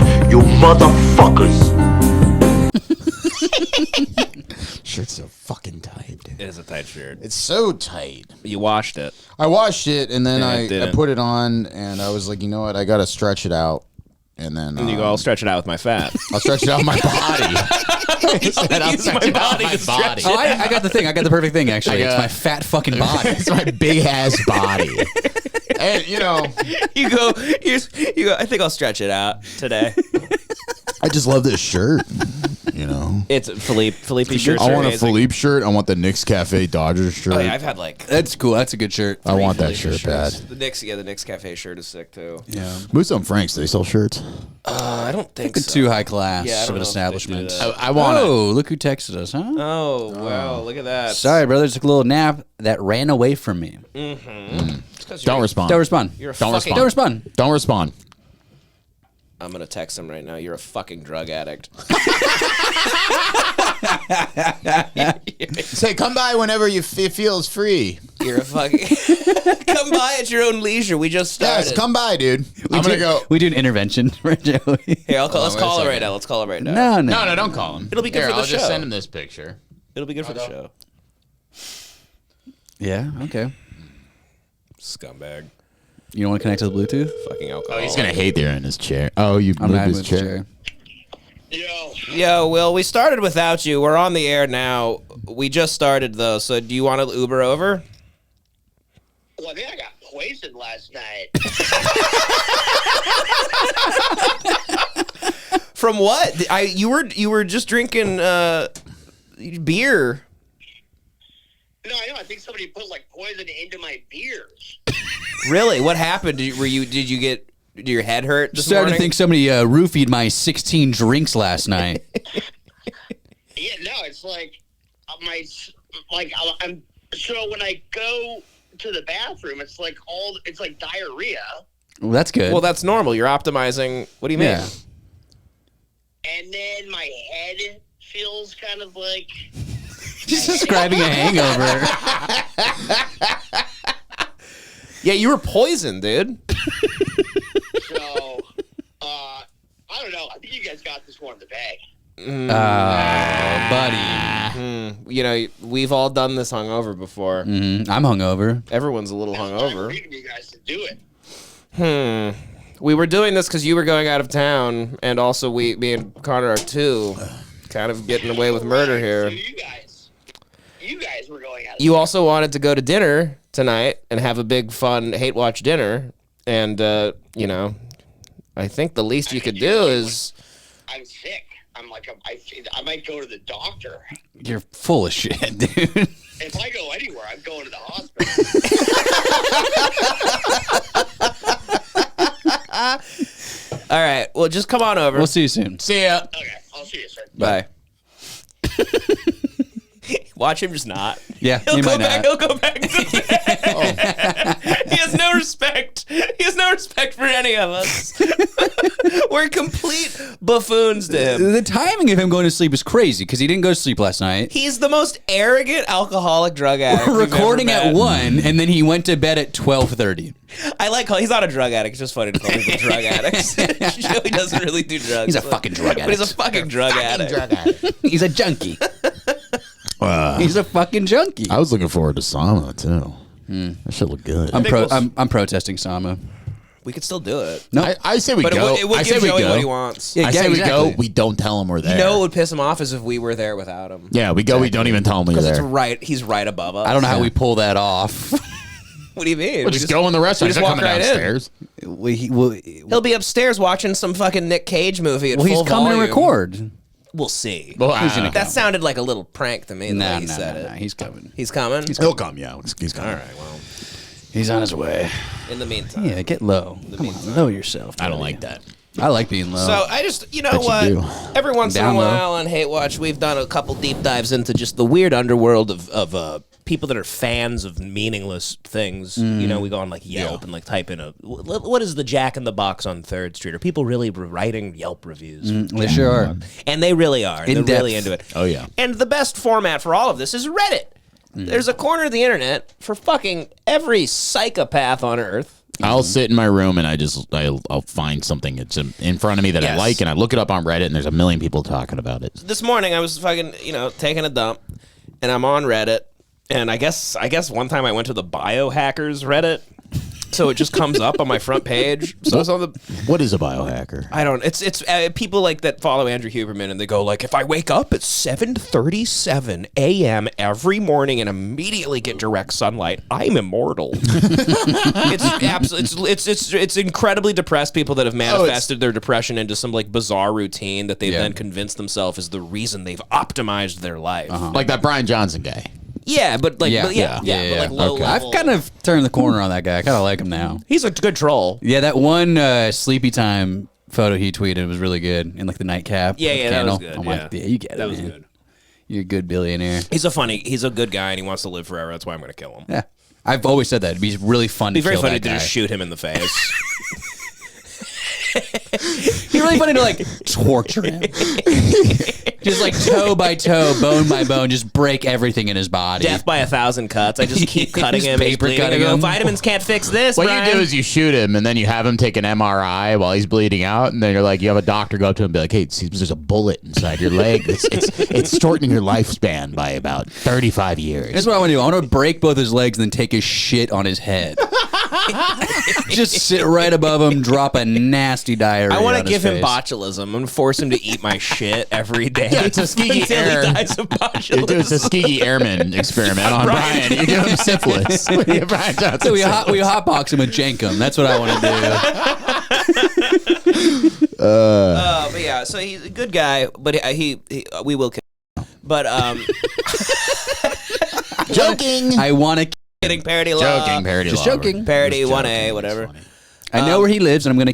motherfuckers. You motherfuckers. Shirt's so fucking tight, dude. It is a tight shirt. It's so tight. You washed it. I washed it, and then Yeah, I put it on, and I was like, you know what? I got to stretch it out. And then And you go, I'll stretch it out with my fat. I'll stretch it out my body. I'll use my body to stretch it. Oh, I got the thing. I got the perfect thing, actually. It's got- my fat fucking body. It's my big ass body. And, you know, You go, I think I'll stretch it out today. I just love this shirt. You know, It's Felipe shirt. I want a Philippe shirt. I want the Knicks Cafe Dodgers shirt. Oh, yeah, I've had like That's cool. That's a good shirt. I want that Felipe shirt bad. shirts. The Knicks Cafe shirt is sick too. Yeah. Musso and Frank's, they sell shirts. I don't think It's so. too high class Yeah, I of don't an know if they do establishment. that. I want it. Oh, look who texted us, huh? Oh, wow, look at that. Sorry, brother. Took a little nap that ran away from me. Don't respond. Don't respond. You're a Don't fucking. Don't respond. Don't respond. I'm gonna text him right now. You're a fucking drug addict. Say, come by whenever it feels free. You're a fucking. Come by at your own leisure. We just started. Yes, come by, dude. I'm going to go. We do an intervention for Joey. Here, let's wait a call it right second. now. Let's call it right now. No. No, don't call him. It'll be good for the I'll show. just send him this picture. It'll be good for the show. Yeah, okay. Scumbag. You don't want to connect to the Bluetooth? Fucking alcohol. He's going to hate there in his chair. Oh, you I'm moved not his with chair. Yo, Will, we started without you. We're on the air now. We just started, though, so do you want to Uber over? Well, I think I got poisoned last night. From what? You were just drinking beer. No, I know. I think somebody put like poison into my beers. Really? What happened? Did your head hurt this Started morning? to think somebody roofied my 16 drinks last night. Yeah, no, it's like I'm so when I go to the bathroom, it's like diarrhea, Well, that's good. Well, that's normal. You're optimizing. What do you mean? Yeah. and then my head feels kind of like. Just describing a hangover. Yeah, you were poisoned, dude. So, I don't know. I think you guys got this one in the bag. Buddy. You know, we've all done this hungover before. I'm hungover. Everyone's a little I'm hungover. reading you guys to do it. We were doing this because you were going out of town, and also me and Connor are too, kind of getting away with murder So here. you guys were going out. You also wanted to go to dinner tonight and have a big, fun hate watch dinner, and you know, I think the least you could do is. I'm sick. I might go to the doctor. You're full of shit, dude. If I go anywhere, I'm going to the hospital. All right, well, just come on over. We'll see you soon. See ya. Okay, I'll see you, sir. Bye. Watch him just not. Yeah, He'll he go might back. not. He'll go back to bed. He has no respect. He has no respect for any of us. We're complete buffoons to him. The timing of him going to sleep is crazy because he didn't go to sleep last night. He's the most arrogant alcoholic drug addict. We're you've recording ever at met. 1, and then he went to bed at 12:30. I like he's not a drug addict. It's just funny to call people drug addicts. Joey doesn't really do drugs. He's a fucking drug But he's a addict. fucking drug addict. He's a junkie. He's a fucking junkie. I was looking forward to Sama, too. That should look good. I'm protesting Sama. We could still do it. No, I say we But go. it would I say give we Joey go. what he wants. Yeah, I say we exactly. go. We don't tell him we're there. You know what would piss him off is if we were there without him. Yeah, we go. We don't even tell him we're Because it's there. right. He's right above us. I don't know how we pull that off. What do you mean? We'll just go in the restaurant. we just He's not walk coming right in. downstairs. He'll be upstairs watching some fucking Nick Cage movie at Well, he's full coming to volume. record. We'll see. Well, That sounded like a little prank to me. The way No, he said it. he's coming. He's coming. he'll come. Yeah, he's coming. All right. Well, He's on his way. in the meantime. Yeah, get low. Come on, lower yourself. I don't buddy. like that. I like being low. So I just, you know Bet you what? do. Every once in a Down low. while on Hate Watch, we've done a couple deep dives into just the weird underworld of people that are fans of meaningless things. You know, we go on like Yelp and like type in what is the Jack in the Box on 3rd Street? Are people really writing Yelp reviews? they sure are. And they really are. In They're depth. really into it. Oh, yeah. And the best format for all of this is Reddit. There's a corner of the internet for fucking every psychopath on earth. I'll sit in my room and I'll find something that's in front of me that I like, and I look it up on Reddit, and there's a million people talking about it. This morning I was fucking, taking a dump, and I'm on Reddit, and I guess one time I went to the biohackers Reddit, so it just comes up on my front page. So it's on the. What is a biohacker? I don't. It's people like that follow Andrew Huberman, and they go like, if I wake up at 7:37 a.m. every morning and immediately get direct sunlight, I'm immortal. It's incredibly depressed people that have manifested their depression into some like bizarre routine that they've then convinced themselves is the reason they've optimized their life. Like that Brian Johnson guy. Yeah, but like, but like low level. I've kind of turned the corner on that guy. I kind of like him now. He's a good troll. Yeah, that one sleepy time photo he tweeted was really good in like the nightcap. Yeah, that was good. I'm like, yeah, you get it. That was good. You're a good billionaire. He's a good guy, and he wants to live forever. That's why I'm going to kill him. Yeah, I've always said that. It'd be really fun. It'd be to very kill funny that to guy. just shoot him in the face. It'd be really funny to like torture him. Just like toe by toe, bone by bone, just break everything in his body. Death by 1,000 cuts. I just keep cutting Just him. paper He's bleeding. cutting I go, him. vitamins can't fix this. What Brian. you do is you shoot him, and then you have him take an MRI while he's bleeding out, and then you're like, you have a doctor go up to him and be like, hey, see, there's a bullet inside your leg. It's shortening your lifespan by about 35 years. That's what I want to do. I want to break both his legs and then take his shit on his head. Just sit right above him, drop a nasty diarrhea. I want to on give his him face. botulism and force him to eat my shit every day. Yeah, it's a Tuskegee until Air. he dies of botulism. You do a Tuskegee Airman experiment on Brian. You give him syphilis. You give Brian Johnson So we syphilis. hotbox him and jank him. That's what I want to do. But yeah, so he's a good guy, but we will kill him. But Joking. I want to. getting parody law. Joking. Parody Just law. joking. Parody Just 1A, joking. whatever. That's funny. I know where he lives, and I'm gonna.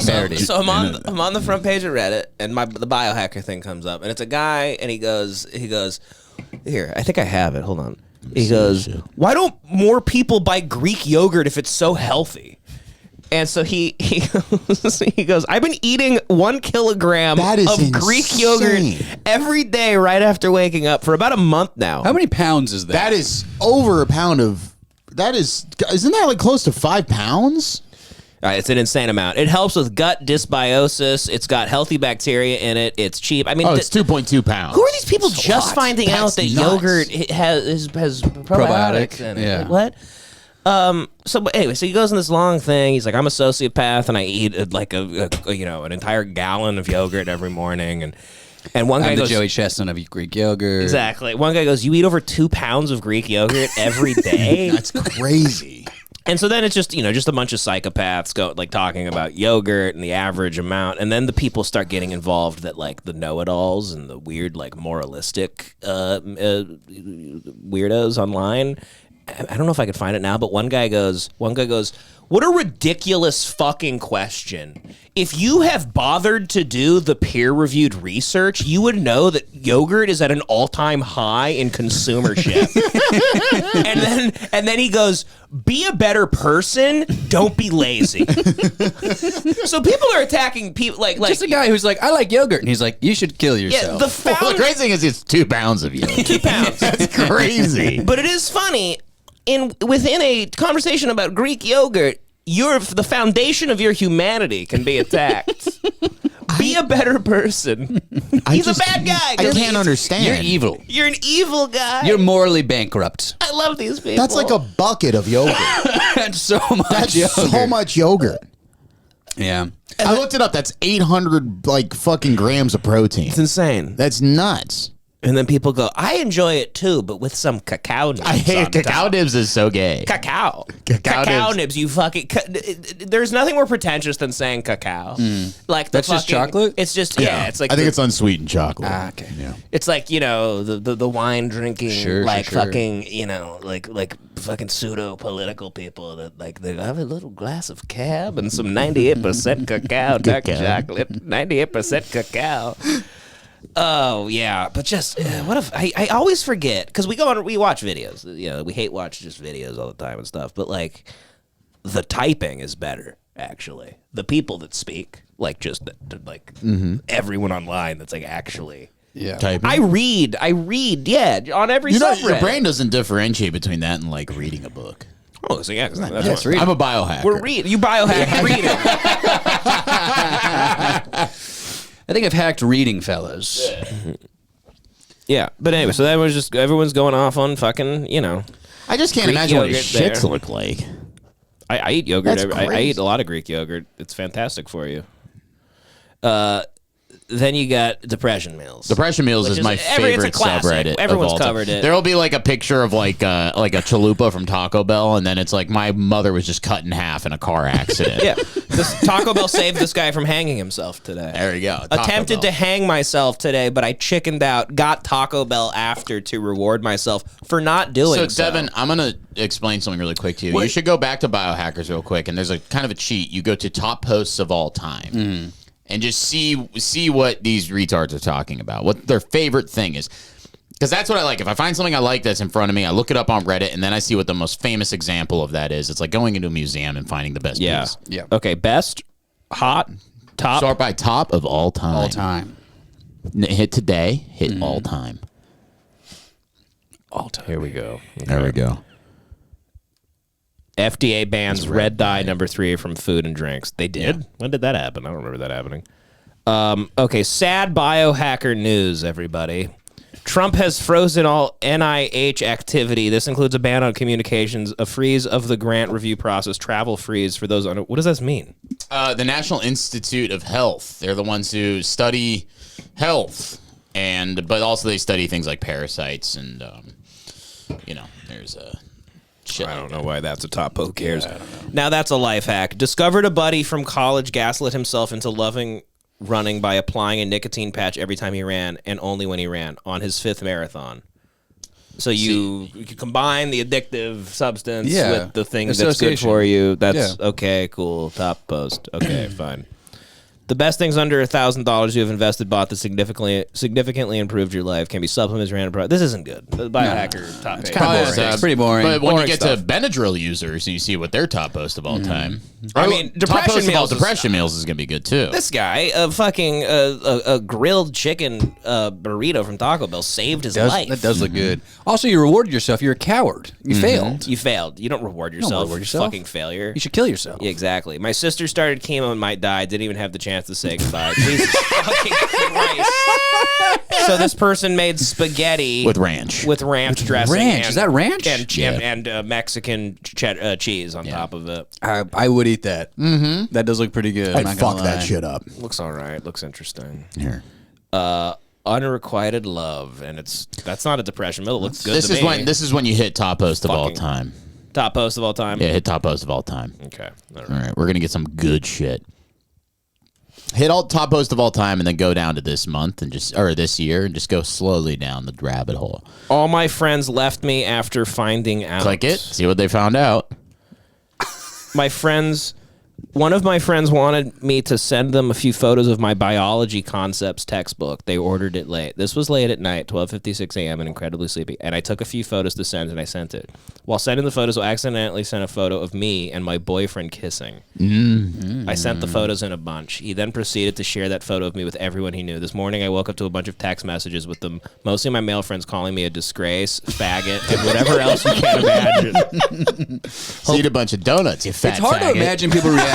Parody. So I'm on the front page of Reddit, and the biohacker thing comes up, and it's a guy, and he goes, here, I think I have it. Hold on. He goes, why don't more people buy Greek yogurt if it's so healthy? And so he goes, I've been eating 1 kilogram That is of Greek yogurt insane. every day right after waking up for about a month now. How many pounds is that? That is over a pound of. Isn't that like close to 5 pounds? It's an insane amount. It helps with gut dysbiosis. It's got healthy bacteria in it. It's cheap. I mean, Oh, it's 2.2 pounds. who are these people That's a just lot. finding out That's that nuts. yogurt has probiotics in it? Yeah. Like, what? But anyway, so he goes in this long thing. He's like, I'm a sociopath, and I eat like an entire gallon of yogurt every morning. And one guy I'm the goes, Joey Chestnut of Greek yogurt. exactly. One guy goes, you eat over 2 pounds of Greek yogurt every day? That's crazy. And so then it's just, just a bunch of psychopaths talking about yogurt and the average amount. And then the people start getting involved that like the know-it-alls and the weird, like moralistic weirdos online. I don't know if I could find it now, but one guy goes, what a ridiculous fucking question. If you have bothered to do the peer-reviewed research, you would know that yogurt is at an all-time high in consumership. and then he goes, be a better person, don't be lazy. So people are attacking people like Just a guy who's like, I like yogurt, and he's like, you should kill yeah, yourself. the Well, founder, the crazy thing is it's 2 pounds of yogurt. 2 pounds. That's crazy. But it is funny within a conversation about Greek yogurt, the foundation of your humanity can be attacked. Be a better person. He's a bad guy. I can't understand. You're evil. You're an evil guy. You're morally bankrupt. I love these people. That's like a bucket of yogurt. That's so much That's yogurt. so much yogurt. Yeah. I looked it up. That's 800 like fucking grams of protein. It's insane. That's nuts. And then people go, I enjoy it too, but with some cacao nibs. I hate on cacao top. nibs is so gay. Cacao. Cacao nibs. nibs. You fucking. There's nothing more pretentious than saying cacao. Like That's just chocolate? It's just It's like I think it's unsweetened chocolate. Okay. Yeah. It's like the wine drinking Sure, like sure. fucking like fucking pseudo political people that like they have a little glass of cab and some 98% cacao dark chocolate 98% cacao. Oh yeah, but just what if I always forget because we watch videos. We hate watch just videos all the time and stuff. But like the typing is better actually. The people that speak everyone online that's like actually. Yeah. Typing. I read, yeah, on every subreddit. Your brain doesn't differentiate between that and like reading a book. Oh, so yeah, that's Yes, what- I'm a biohacker. We're reading. You biohack reading. I think I've hacked reading, fellas. Yeah, but anyway, so that was just everyone's going off on fucking, I just can't Greek imagine what his yogurt shits there. look like. I eat yogurt. That's I crazy. eat a lot of Greek yogurt. It's fantastic for you. Then you got depression meals. Depression meals Which is is my it's a favorite classic. subreddit. Everyone's of all time. covered it. There'll be like a picture of like a chalupa from Taco Bell, and then it's like my mother was just cut in half in a car accident. Yeah, this Taco Bell saved this guy from hanging himself today. There you go. Taco Attempted Bell. to hang myself today, but I chickened out. Got Taco Bell after to reward myself for not doing so. Devin, I'm gonna explain something really quick to you. You should go back to biohackers real quick, and there's a kind of a cheat. You go to top posts of all time. And just see what these retards are talking about, what their favorite thing is. Because that's what I like. If I find something I like that's in front of me, I look it up on Reddit, and then I see what the most famous example of that is. It's like going into a museum and finding the best piece. Yeah. Okay, best, hot, top. Start by top of all time. All time. Hit today, hit all time. All time. Here we go. There we go. FDA bans red dye #3 from food and drinks. They did? Yeah. When did that happen? I don't remember that happening. Okay, sad biohacker news, everybody. Trump has frozen all NIH activity. This includes a ban on communications, a freeze of the grant review process, travel freeze for those what does this mean? The National Institute of Health. They're the ones who study health, but also they study things like parasites and, there's a... Shit. I don't know why that's a top post. Who cares? Now that's a life hack. Discovered a buddy from college gaslit himself into loving running by applying a nicotine patch every time he ran and only when he ran on his 5th marathon. So you can combine the addictive substance with the thing that's good for you. That's okay, cool. Top post. Okay, fine. The best things under $1,000 you have invested, bought that significantly improved your life can be supplements, random products. This isn't good. The biohacker top page. It's pretty boring. But when Boring you get stuff. to Benadryl users, you see what their top post of all time. I mean, top post of all depression depression meals is gonna be good too. This guy, a grilled chicken burrito from Taco Bell saved his life. That does look good. Also, you rewarded yourself. You're a coward. You failed. You failed. You don't reward yourself. reward yourself. Fucking failure. You should kill yourself. Yeah, exactly. My sister started chemo and might die. Didn't even have the chance to say goodbye. Jesus fucking Christ. So this person made spaghetti With ranch. with ranch dressing. ranch? And, Is that ranch? And Mexican cheese on top of it. I would eat that. Mm-hmm. That does look pretty good. I'm not gonna lie. up. Looks all right. Looks interesting. Here. Unrequited love, and that's not a depression meal. It looks good. This is when you hit top post of all Fucking- time. Top post of all time. Yeah, hit top post of all time. Okay. All right. All right, we're gonna get some good shit. Hit all top post of all time, and then go down to this month or this year, and just go slowly down the rabbit hole. All my friends left me after finding out. Click it. See what they found out. One of my friends wanted me to send them a few photos of my biology concepts textbook. They ordered it late. This was late at night, 12:56 a.m., and incredibly sleepy. And I took a few photos to send, and I sent it. While sending the photos, I accidentally sent a photo of me and my boyfriend kissing. I sent the photos in a bunch. He then proceeded to share that photo of me with everyone he knew. This morning, I woke up to a bunch of text messages with them, mostly my male friends calling me a disgrace, faggot, and whatever else you can imagine. So eat a bunch of donuts, you fat It's hard faggot. to imagine people reacting.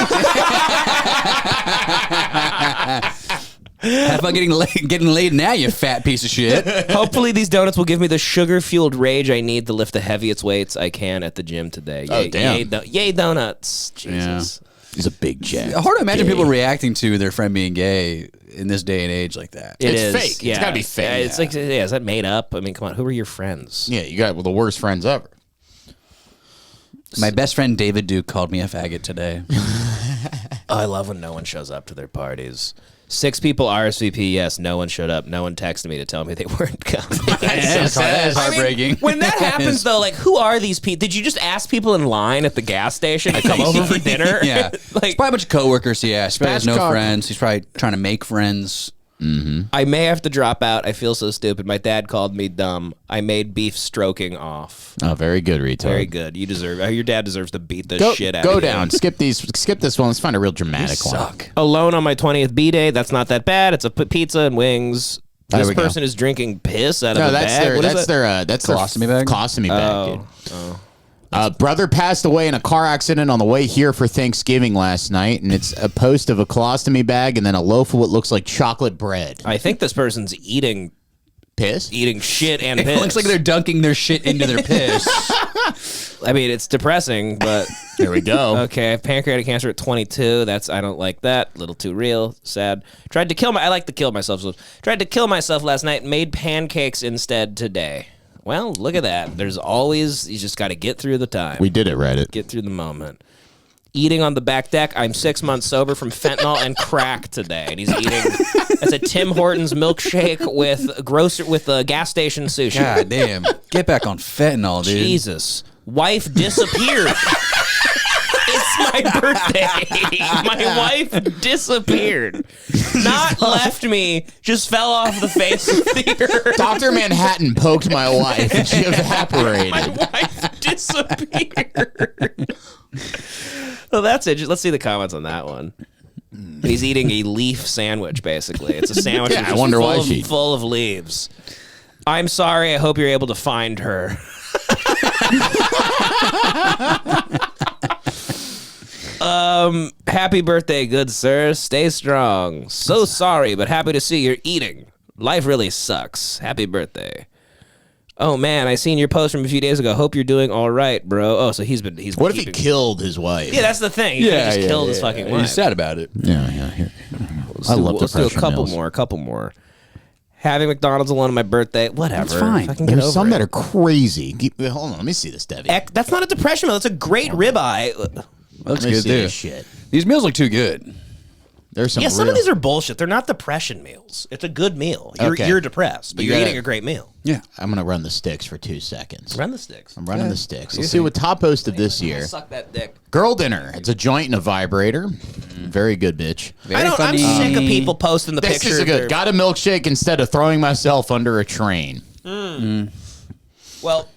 Have fun getting laid now, you fat piece of shit. Hopefully these donuts will give me the sugar-fueled rage I need to lift the heaviest weights I can at the gym today. Oh, damn. Yay donuts. Jesus. He's a big jack. Hard to imagine Gay. people reacting to their friend being gay in this day and age like that. It It's is. fake. Yeah. It's gotta be fake. Yeah, it's like, is that made up? I mean, come on. Who are your friends? Yeah, you got the worst friends ever. My best friend David Duke called me a faggot today. I love when no one shows up to their parties. 6 people RSVP, yes. No one showed up. No one texted me to tell me they weren't coming. That is heartbreaking. When that happens, though, like, who are these people? Did you just ask people in line at the gas station to come over for dinner? Yeah. It's Like, probably a bunch of coworkers he has. He probably has no Spatchcock. friends. He's probably trying to make friends. I may have to drop out. I feel so stupid. My dad called me dumb. I made beef stroking off. Oh, very good, retard. Very good. You deserve. Your dad deserves to beat the Go, shit out go of you. down. Skip this one. Let's find a real dramatic one. Suck. Alone on my 20th B-day. That's not that bad. It's a pizza and wings. There This we go. person is drinking piss out of No, a that's bag. their What is that's that? their colostomy bag. Colostomy bag, dude. Oh. Brother passed away in a car accident on the way here for Thanksgiving last night, and it's a post of a colostomy bag and then a loaf of what looks like chocolate bread. I think this person's eating Piss? eating shit and It piss. looks like they're dunking their shit into their piss. I mean, it's depressing, but There we go. okay. I have pancreatic cancer at 22. I don't like that. A little too real. Sad. I like to kill myself. So tried to kill myself last night. Made pancakes instead today. Well, look at that. You just got to get through the time. We did it, Reddit. Get through the moment. Eating on the back deck. I'm 6 months sober from fentanyl and crack today. And he's eating. That's a Tim Hortons milkshake with a gas station sushi. God damn. Get back on fentanyl, dude. Jesus. Wife disappeared. It's my birthday. My wife disappeared. Not left me, just fell off the face of the earth. Dr. Manhattan poked my wife and she evaporated. My wife disappeared. Well, that's it. Let's see the comments on that one. He's eating a leaf sandwich, basically. It's a sandwich Yeah, that's I wonder why full of leaves. I'm sorry. I hope you're able to find her. Happy birthday, good sir. Stay strong. So sorry, but happy to see you're eating. Life really sucks. Happy birthday. Oh man, I seen your post from a few days ago. Hope you're doing all right, bro. Oh, so he's been What if he killed his wife? Yeah, that's the thing. He just killed his fucking wife. He's sad about it. Yeah. Here. I love Let's do a depression couple meals. more. Having McDonald's alone on my birthday, whatever. That's fine. Fucking get There's over some it. that are crazy. Hold on, let me see this, Debbie. That's not a depression meal. That's a great ribeye. Looks Let me good, see too. this shit. These meals look too good. There's some. Yeah, some real- of these are bullshit. They're not depression meals. It's a good meal. Okay. You're depressed, but You you're gotta- eating a great meal. Yeah. I'm gonna run the sticks for 2 seconds. Run the sticks. I'm running the sticks. Let's see what top post of this year. Suck that dick. Girl dinner. It's a joint and a vibrator. Very good, bitch. Very I'm funny. sick of people posting the This picture. is a of their- good. Got a milkshake instead of throwing myself under a train. Well,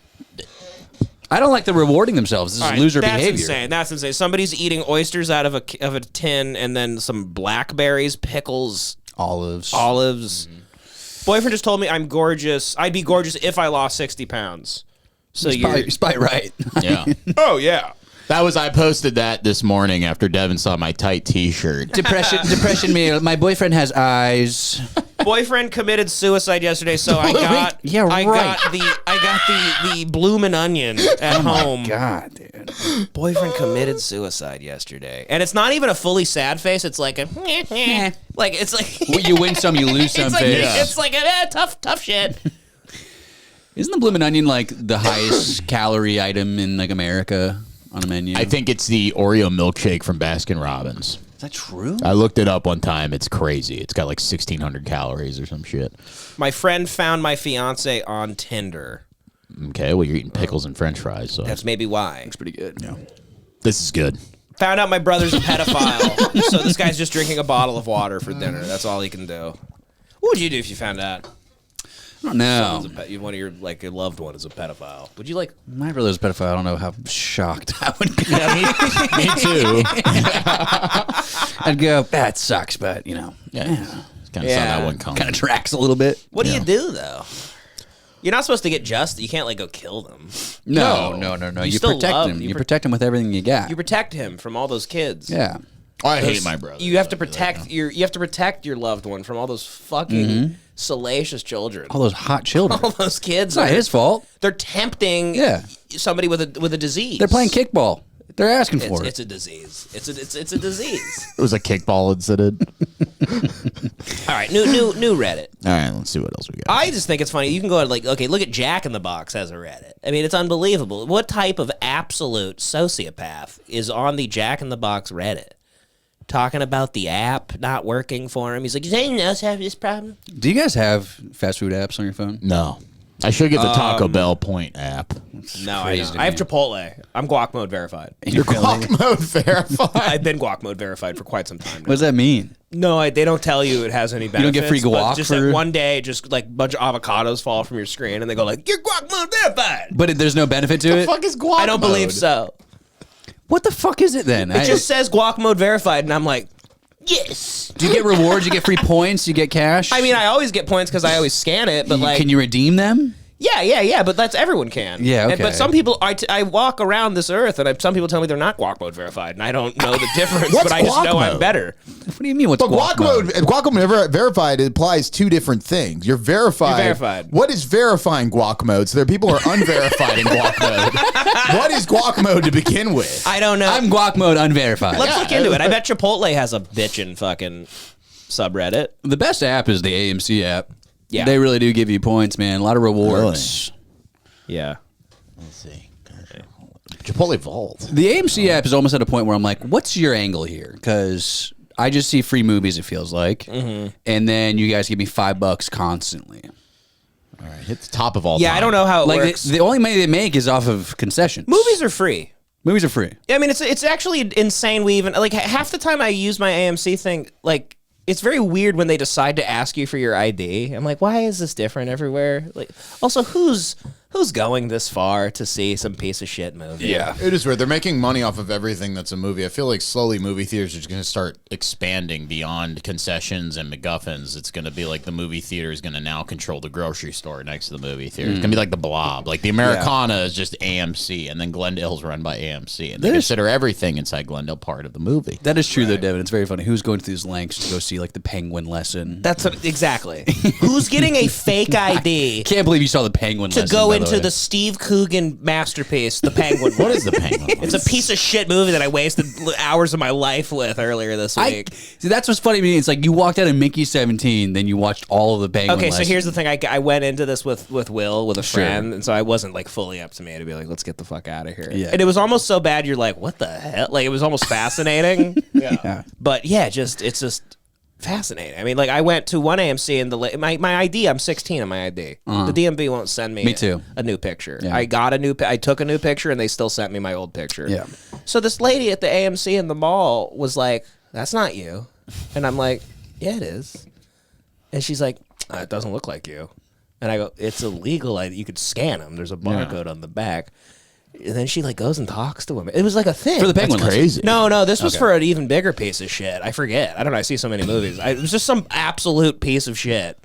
I don't like the rewarding themselves. This is all right, loser that's behavior. insane. That's insane. Somebody's eating oysters out of a tin, and then some blackberries, pickles, Olives. Boyfriend just told me I'm gorgeous. I'd be gorgeous if I lost 60 pounds. So you're. He's probably right. Yeah. Oh yeah. I posted that this morning after Devin saw my tight T-shirt. Depression meal. My boyfriend has eyes. Boyfriend committed suicide yesterday, so I got the bloomin' onion at home. God, dude. Boyfriend committed suicide yesterday, and it's not even a fully sad face. It's like a like it's like Well, you win some, you lose some. it's like face. it's like a tough shit. Isn't the bloomin' onion like the highest calorie item in like America on the menu? I think it's the Oreo milkshake from Baskin Robbins. Is that true? I looked it up one time. It's crazy. It's got like 1,600 calories or some shit. My friend found my fiance on Tinder. Okay, well, you're eating pickles and French fries, so That's maybe why. Looks pretty good. Yeah. this is good. Found out my brother's a pedophile, so this guy's just drinking a bottle of water for dinner. That's all he can do. What would you do if you found out? I don't know. One of your like your loved one is a pedophile. Would you like? My brother's a pedophile. I don't know how shocked I would go. Me too. I'd go, that sucks, but, you know, Yeah. Kind of saw that one coming. kind of tracks a little bit. What do you do though? You're not supposed to get justice. You can't like go kill them. No. You You still protect love- him. you You pro- protect him with everything you got. You protect him from all those kids. Yeah. I hate my brother. You have to protect your. You have to protect your loved one from all those fucking salacious children. All those hot children. All those kids. It's not his fault. They're tempting. Yeah. Somebody with a disease. They're playing kickball. They're asking for It's it. a disease. It's a disease. It was a kickball incident. All right, new Reddit. All right, let's see what else we got. I just think it's funny. You can go to look at Jack in the Box as a Reddit. I mean, it's unbelievable. What type of absolute sociopath is on the Jack in the Box Reddit? Talking about the app not working for him. He's like, does anyone else have this problem? Do you guys have fast food apps on your phone? No. I should get the Taco Bell Point app. No, I crazy don't. to I have me. Chipotle. I'm Guac mode verified. You're Guac mode verified. I've been Guac mode verified for quite some time now. What does that mean? No, they don't tell you it has any benefits. don't get free but guac just for- that one day, just like a bunch of avocados fall from your screen, and they go like, "You're Guac mode verified." But there's no benefit to it? Fuck is Guac I don't mode? believe so. What the fuck is it then? It just says Guac mode verified, and I'm like, yes. Do you get rewards? You get free points? You get cash? I mean, I always get points because I always scan it, but like, Can you redeem them? Yeah, but that's everyone can. Yeah, okay. But some people, I walk around this earth, and some people tell me they're not Guac mode verified, and I don't know the difference, but I just Guac know I'm mode? better. What do you mean? What's But guac mode verified implies two different things. You're verified. You're verified. What is verifying guac mode? So there are people who are unverified in guac mode. What is guac mode to begin with? I don't know. I'm Guac mode unverified. Let's look into it. I bet Chipotle has a bitchin' fucking subreddit. The best app is the AMC app. Yeah. They really do give you points, man. A lot of rewards. Yeah. Let's see. Chipotle Vault. The AMC app is almost at a point where I'm like, what's your angle here? Because I just see free movies, it feels like. And then you guys give me $5 constantly. All right, hit the top of all Yeah, time. I don't know how it Like works. the only money they make is off of concessions. Movies are free. Movies are free. I mean, it's actually insane. We even like half the time I use my AMC thing. Like, it's very weird when they decide to ask you for your ID. I'm like, why is this different everywhere? Like, also, who's going this far to see some piece of shit movie? Yeah. It is weird. They're making money off of everything that's a movie. I feel like slowly movie theaters are just going to start expanding beyond concessions and MacGuffins. It's going to be like the movie theater is going to now control the grocery store next to the movie theater. It's going to be like the Blob. Like the Americana is just AMC, and then Glendale's run by AMC. And they consider everything inside Glendale part of the movie. That is true, though, Devin. It's very funny. Who's going through these lengths to go see, like, the Penguin lesson? Exactly. Who's getting a fake ID Can't believe you saw the Penguin to lesson, go by into way. the Steve Coogan masterpiece, The Penguin? What is the Penguin? It's a piece of shit movie that I wasted hours of my life with earlier this week. See, that's what's funny to me. It's like you walked out of Mickey 17, then you watched all of the Penguin Okay, so lessons. here's the thing. I went into this with Will, with a friend, and so I wasn't like fully up to me to be like, let's get the fuck out of here. Yeah. And it was almost so bad, you're like, what the hell? Like, it was almost fascinating. Yeah. But yeah, it's just fascinating. I mean, like, I went to one AMC and my ID, I'm 16 on my ID. The DMV won't send me, Me too. a new picture. Yeah. I took a new picture and they still sent me my old picture. Yeah. So this lady at the AMC in the mall was like, that's not you. And I'm like, yeah, it is. And she's like, it doesn't look like you. And I go, it's illegal. You could scan them. There's a barcode on the back. And then she like goes and talks to him. It was like a thing. For the Penguin lesson. crazy. No, this was for an even bigger piece of shit. I forget. I don't know. I see so many movies. It was just some absolute piece of shit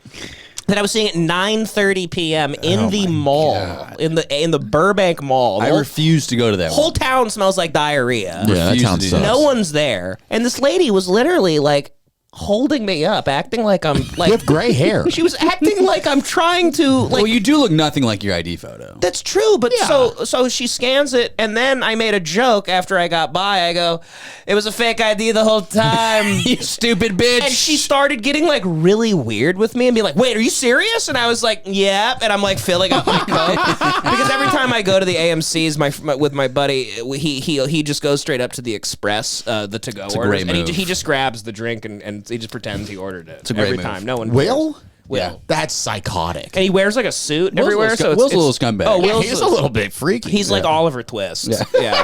that I was seeing at 9:30 p.m. in the mall, in the Burbank Mall. I refuse to go to that Whole one. town smells like diarrhea. Yeah, that Refuse to sounds do sus. that. No one's there, and this lady was literally like holding me up, acting like I'm like You have gray hair. She was acting like I'm trying to like. Well, you do look nothing like your ID photo. That's true, but so she scans it, and then I made a joke after I got by. I go, "It was a fake ID the whole time, You stupid bitch. And she started getting like really weird with me and be like, "Wait, are you serious?" And I was like, "Yeah." And I'm like filling up my Coke because every time I go to the AMC's with my buddy, he just goes straight up to the Express, the to go orders, great and move. he just grabs the drink and he just pretends he ordered it. It's a great every move. time. No one Will? cares. Will. That's psychotic. And he wears like a suit Will's everywhere. a little So Will's a it's, little scumbag. Oh, Yeah, Will's He's a little bit freaky. He's like Oliver Twist. Yeah.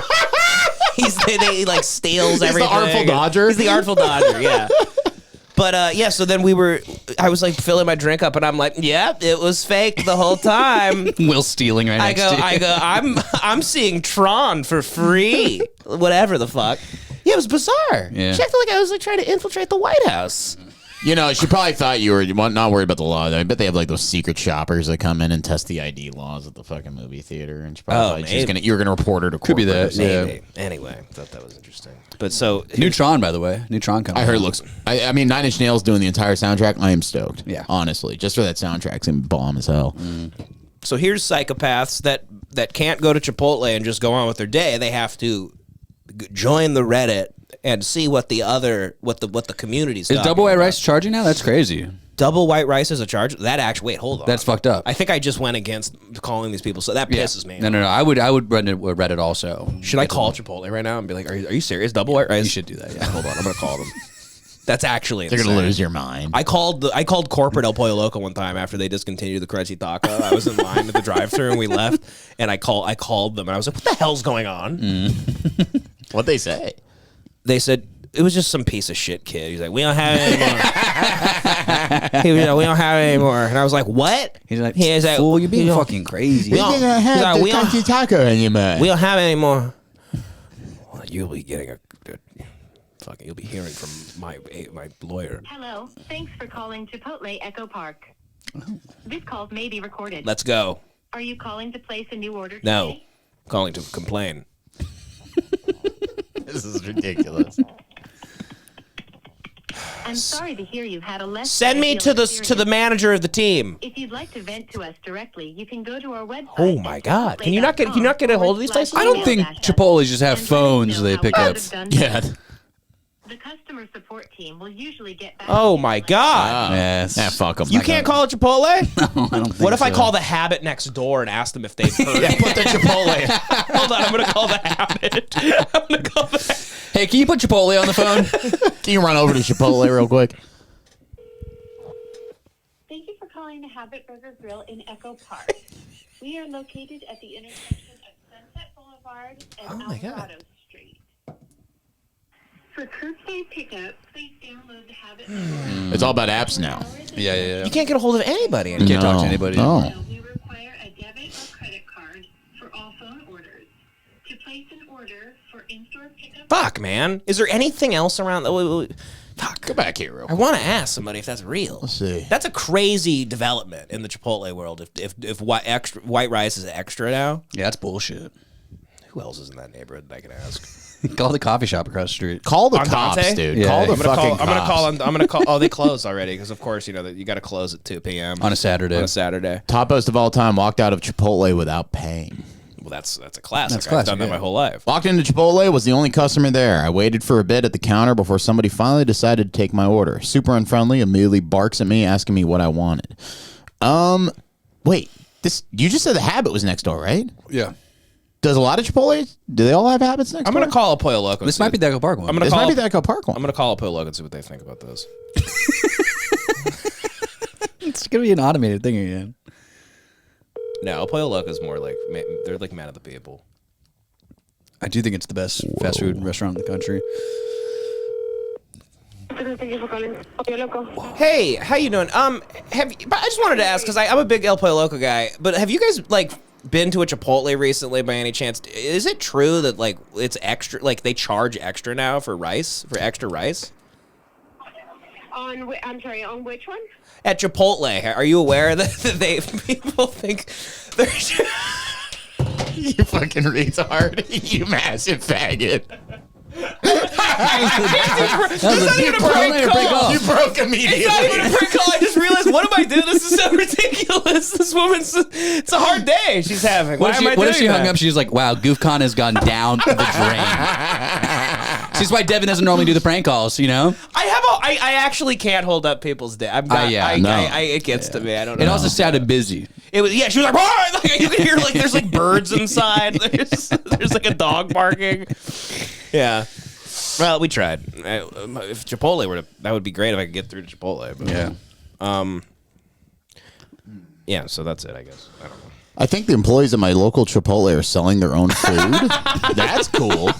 He like steals everything. the Artful Dodger. He's the Artful Dodger, yeah. But so then I was like filling my drink up and I'm like, yep, it was fake the whole time. Will stealing right next to you. I'm seeing Tron for free. Whatever the fuck. Yeah, it was bizarre. Yeah. She acted like I was like trying to infiltrate the White House. You know, she probably thought you were not worried about the law. I bet they have like those secret shoppers that come in and test the ID laws at the fucking movie theater. And she probably thought you were gonna report her to court. Could be that. Yeah. Maybe. Anyway, I thought that was interesting. But so Neutron, by the way. Neutron coming I heard out. it looks. I mean, Nine Inch Nails doing the entire soundtrack. I am stoked. Yeah. honestly, just for that soundtrack, it's gonna be bomb as hell. So here's psychopaths that can't go to Chipotle and just go on with their day. They have to join the Reddit and see what the community's Is talking double white about. rice charging now? That's crazy. Double white rice is a charge? That actually, wait, hold on. That's fucked up. I think I just went against calling these people, so that pisses me. No. I would Reddit also. Should I call Chipotle right now and be like, are you serious? Double white rice? You should do that. Yeah. Hold on, I'm gonna call them. That's actually They're gonna insane. lose your mind. I called corporate El Pollo Loco one time after they discontinued the Crunchy Taco. I was in line at the drive-thru and we left, and I called them and I was like, "What the hell's going on?" What'd they say? They said it was just some piece of shit kid. He's like, "We don't have it anymore." He was like, "We don't have it anymore," and I was like, "What?" He's like, He's like, fool, you're being "We don't- fucking crazy. we don't- he's like, "We don't- taco anymore. we don't have it anymore." Well, you'll be getting fucking. You'll be hearing from my lawyer. Hello. Thanks for calling Chipotle Echo Park. This call may be recorded. Let's go. Are you calling to place a new order today? No. Calling to complain. This is ridiculous. I'm sorry to hear you had a less Send me to the manager of the team. If you'd like to vent to us directly, you can go to our website. Oh my God! Can you not get a hold of these places? I don't think Chipotle just have phones they pick up. Yeah. The customer support team will usually get back. Oh my God! Yes. Yeah, fuck them. You can't call it Chipotle? No, I don't think What if I so. call the Habit next door and ask them if they've heard? Yeah, put the Chipotle. Hold on, I'm gonna call the Habit. I'm gonna call the. Hey, can you put Chipotle on the phone? Can you run over to Chipotle real quick? Thank you for calling the Habit Burger Grill in Echo Park. We are located at the intersection of Sunset Boulevard and Alvarado Street. For curbside pickup, please download the Habit. It's all about apps now. Yeah. You can't get a hold of anybody. You can't talk to anybody. No. We require a debit or credit card for all phone orders. To place an order for in-store pickup. Fuck, man. Is there anything else around? Fuck. Go back here real I quick. want to ask somebody if that's real. Let's see. That's a crazy development in the Chipotle world. If white rice is extra now, Yeah, that's bullshit. who else is in that neighborhood that I can ask? Call the coffee shop across the street. Call the On cops, Dante? dude. Yeah. Call the I'm gonna fucking call. cops. I'm gonna call. Oh, they closed already because, of course, you know that you got to close at 2 p.m. On a Saturday. On a Saturday. Top host of all time walked out of Chipotle without paying. Well, that's a classic. That's I've classic, done that yeah. my whole life. Walked into Chipotle, was the only customer there. I waited for a bit at the counter before somebody finally decided to take my order. Super unfriendly, immediately barks at me, asking me what I wanted. Wait, you just said the Habit was next door, right? Yeah. Does a lot of Chipotles, do they all have Habits next I'm door? gonna call a Pollo Loco. This might be the Echo Park one. I'm gonna This call. might be the Echo Park one. I'm gonna call a Pollo Loco and see what they think about this. It's going to be an automated thing again. No, Pollo Loco is more like they're like men of the people. I do think it's the best fast food restaurant in the country. Hey, how you doing? But I just wanted to ask because I'm a big El Pollo Loco guy. But have you guys like been to a Chipotle recently by any chance? Is it true that like it's extra? Like they charge extra now for extra rice? I'm sorry, on which one? At Chipotle, are you aware that people think they're You fucking retard. You massive faggot. It's not even a prank call. You broke immediately. It's not even a prank call. I just realized, what am I doing? This is so ridiculous. This woman's, it's a hard day she's having. Why am I What if doing she hung that? up? She was like, wow, GoofCon has gone down the drain. This is why Devan doesn't normally do the prank calls, you know? I actually can't hold up people's day. I'm not, no. it gets to me. I don't know. It also sounded busy. It was, she was like, "Roar!" Like, you can hear like there's like birds inside. There's like a dog barking. Yeah. Well, we tried. If Chipotle were to, that would be great if I could get through to Chipotle. But, Yeah. yeah. So that's it, I guess. I don't know. I think the employees at my local Chipotle are selling their own food. That's cool.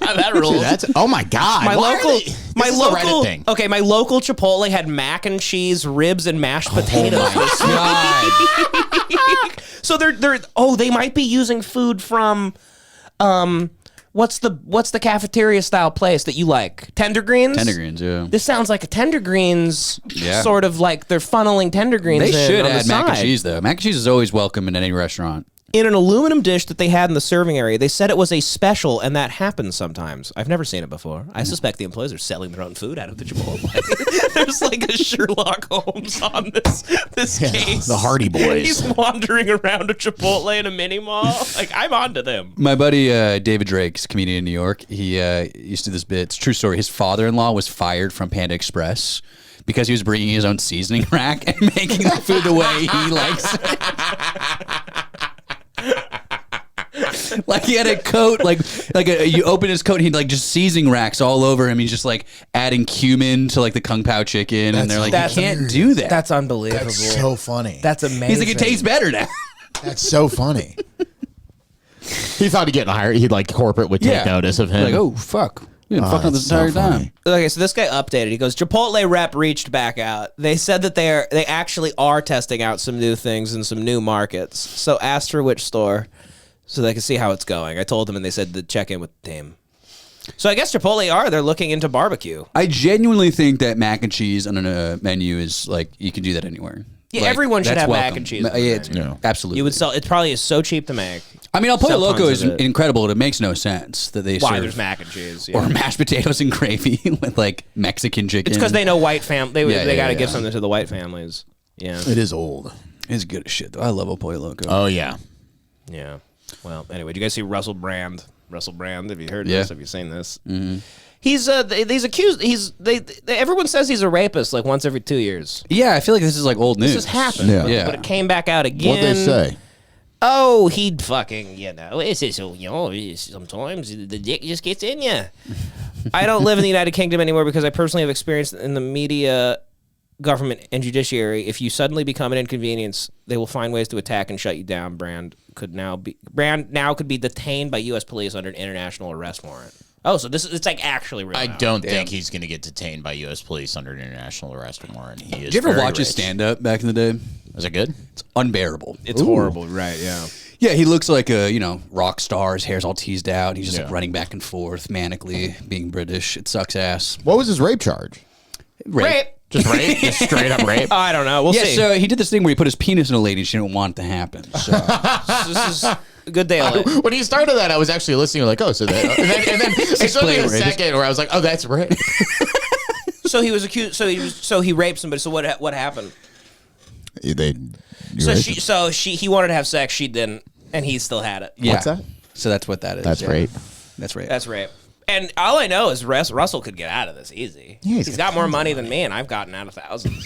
That rules. Dude, oh my god! My Why are local, they- this my is a Reddit local, thing. okay, my local Chipotle had mac and cheese, ribs, and mashed potatoes. God. So they might be using food from, what's the cafeteria style place that you like? Tender Greens. Tender Greens, yeah. This sounds like a Tender Greens, Yeah. sort of like they're funneling Tender Greens. They in should on the add mac and side. cheese, though. Mac and cheese is always welcome in any restaurant. In an aluminum dish that they had in the serving area, they said it was a special, and that happens sometimes. I've never seen it before. I suspect the employees are selling their own food out of the Chipotle. There's like a Sherlock Holmes on this case. the Hardy Boys. He's wandering around a Chipotle in a mini mall. Like, I'm onto them. My buddy David Drake's comedian in New York. He used to do this bit. It's a true story. His father-in-law was fired from Panda Express because he was bringing his own seasoning rack and making the food the way he likes it. Like he had a coat, you open his coat and he'd like just seasoning racks all over him. He's just like adding cumin to like the Kung Pao chicken, and they're like, you can't do that. That's unbelievable. That's so funny. That's amazing. He's like, it tastes better now. That's so funny. He thought he'd get hired. He'd like corporate would take notice of him. Like, oh fuck, you been fucking this that's so entire funny. time. Okay, so this guy updated. He goes, Chipotle rep reached back out. They said that they actually are testing out some new things in some new markets. So asked her which store so they can see how it's going. I told them, and they said to check in with the team. So I guess Chipotle they're looking into barbecue. I genuinely think that mac and cheese on a menu is like, you can do that anywhere. Yeah, Like, everyone should that's have mac welcome. and cheese. Absolutely. You would sell. It probably is so cheap to make. I mean, El Pollo Sell Loco tons is of it. incredible. It makes no sense that they Why serve there's mac and cheese or mashed potatoes and gravy with like Mexican chicken. It's because they know white they got to give yeah. something to the white families. Yeah, It is old. It's good as shit though. I love El Pollo Loco. Oh yeah. yeah. Well, anyway, do you guys see Russell Brand? Russell Brand, have you heard Yeah. this? Have you seen this? Mm-hmm. He's accused. Everyone says he's a rapist like once every 2 years. Yeah, I feel like this is like old news. This has happened. Yeah. But it came back out again. What'd they say? Oh, he'd fucking, it's just, sometimes the dick just gets in you. I don't live in the United Kingdom anymore because I personally have experienced in the media, government, and judiciary. If you suddenly become an inconvenience, they will find ways to attack and shut you down. Brand now could be detained by U.S. police under an international arrest warrant. Oh, so it's like actually real. I now. don't think he's going to get detained by U.S. police under an international arrest warrant. He is. Did you ever very watch his rich. stand-up back in the day? Was it good? It's unbearable. It's horrible, right? Yeah. Yeah, he looks like a rock star. His hair's all teased out. He's just like Yeah. running back and forth manically, being British. It sucks ass. What was his rape charge? Rape. Just rape? Just straight up rape? I don't know. We'll Yeah, see. so he did this thing where he put his penis in a lady and she didn't want it to happen. So This is a good day. When he started that, I was actually listening like, oh, so that. And then it took me a Explain, second where I was like, oh, that's rape. So he was accused. So he raped somebody. So what happened? He wanted to have sex. She didn't, and he still had it. yeah. What's that? So that's what that is. That's yeah. rape. That's rape. That's rape. And all I know is Russell could get out of this easy. Yeah, he's got more money than me, and I've gotten out of thousands.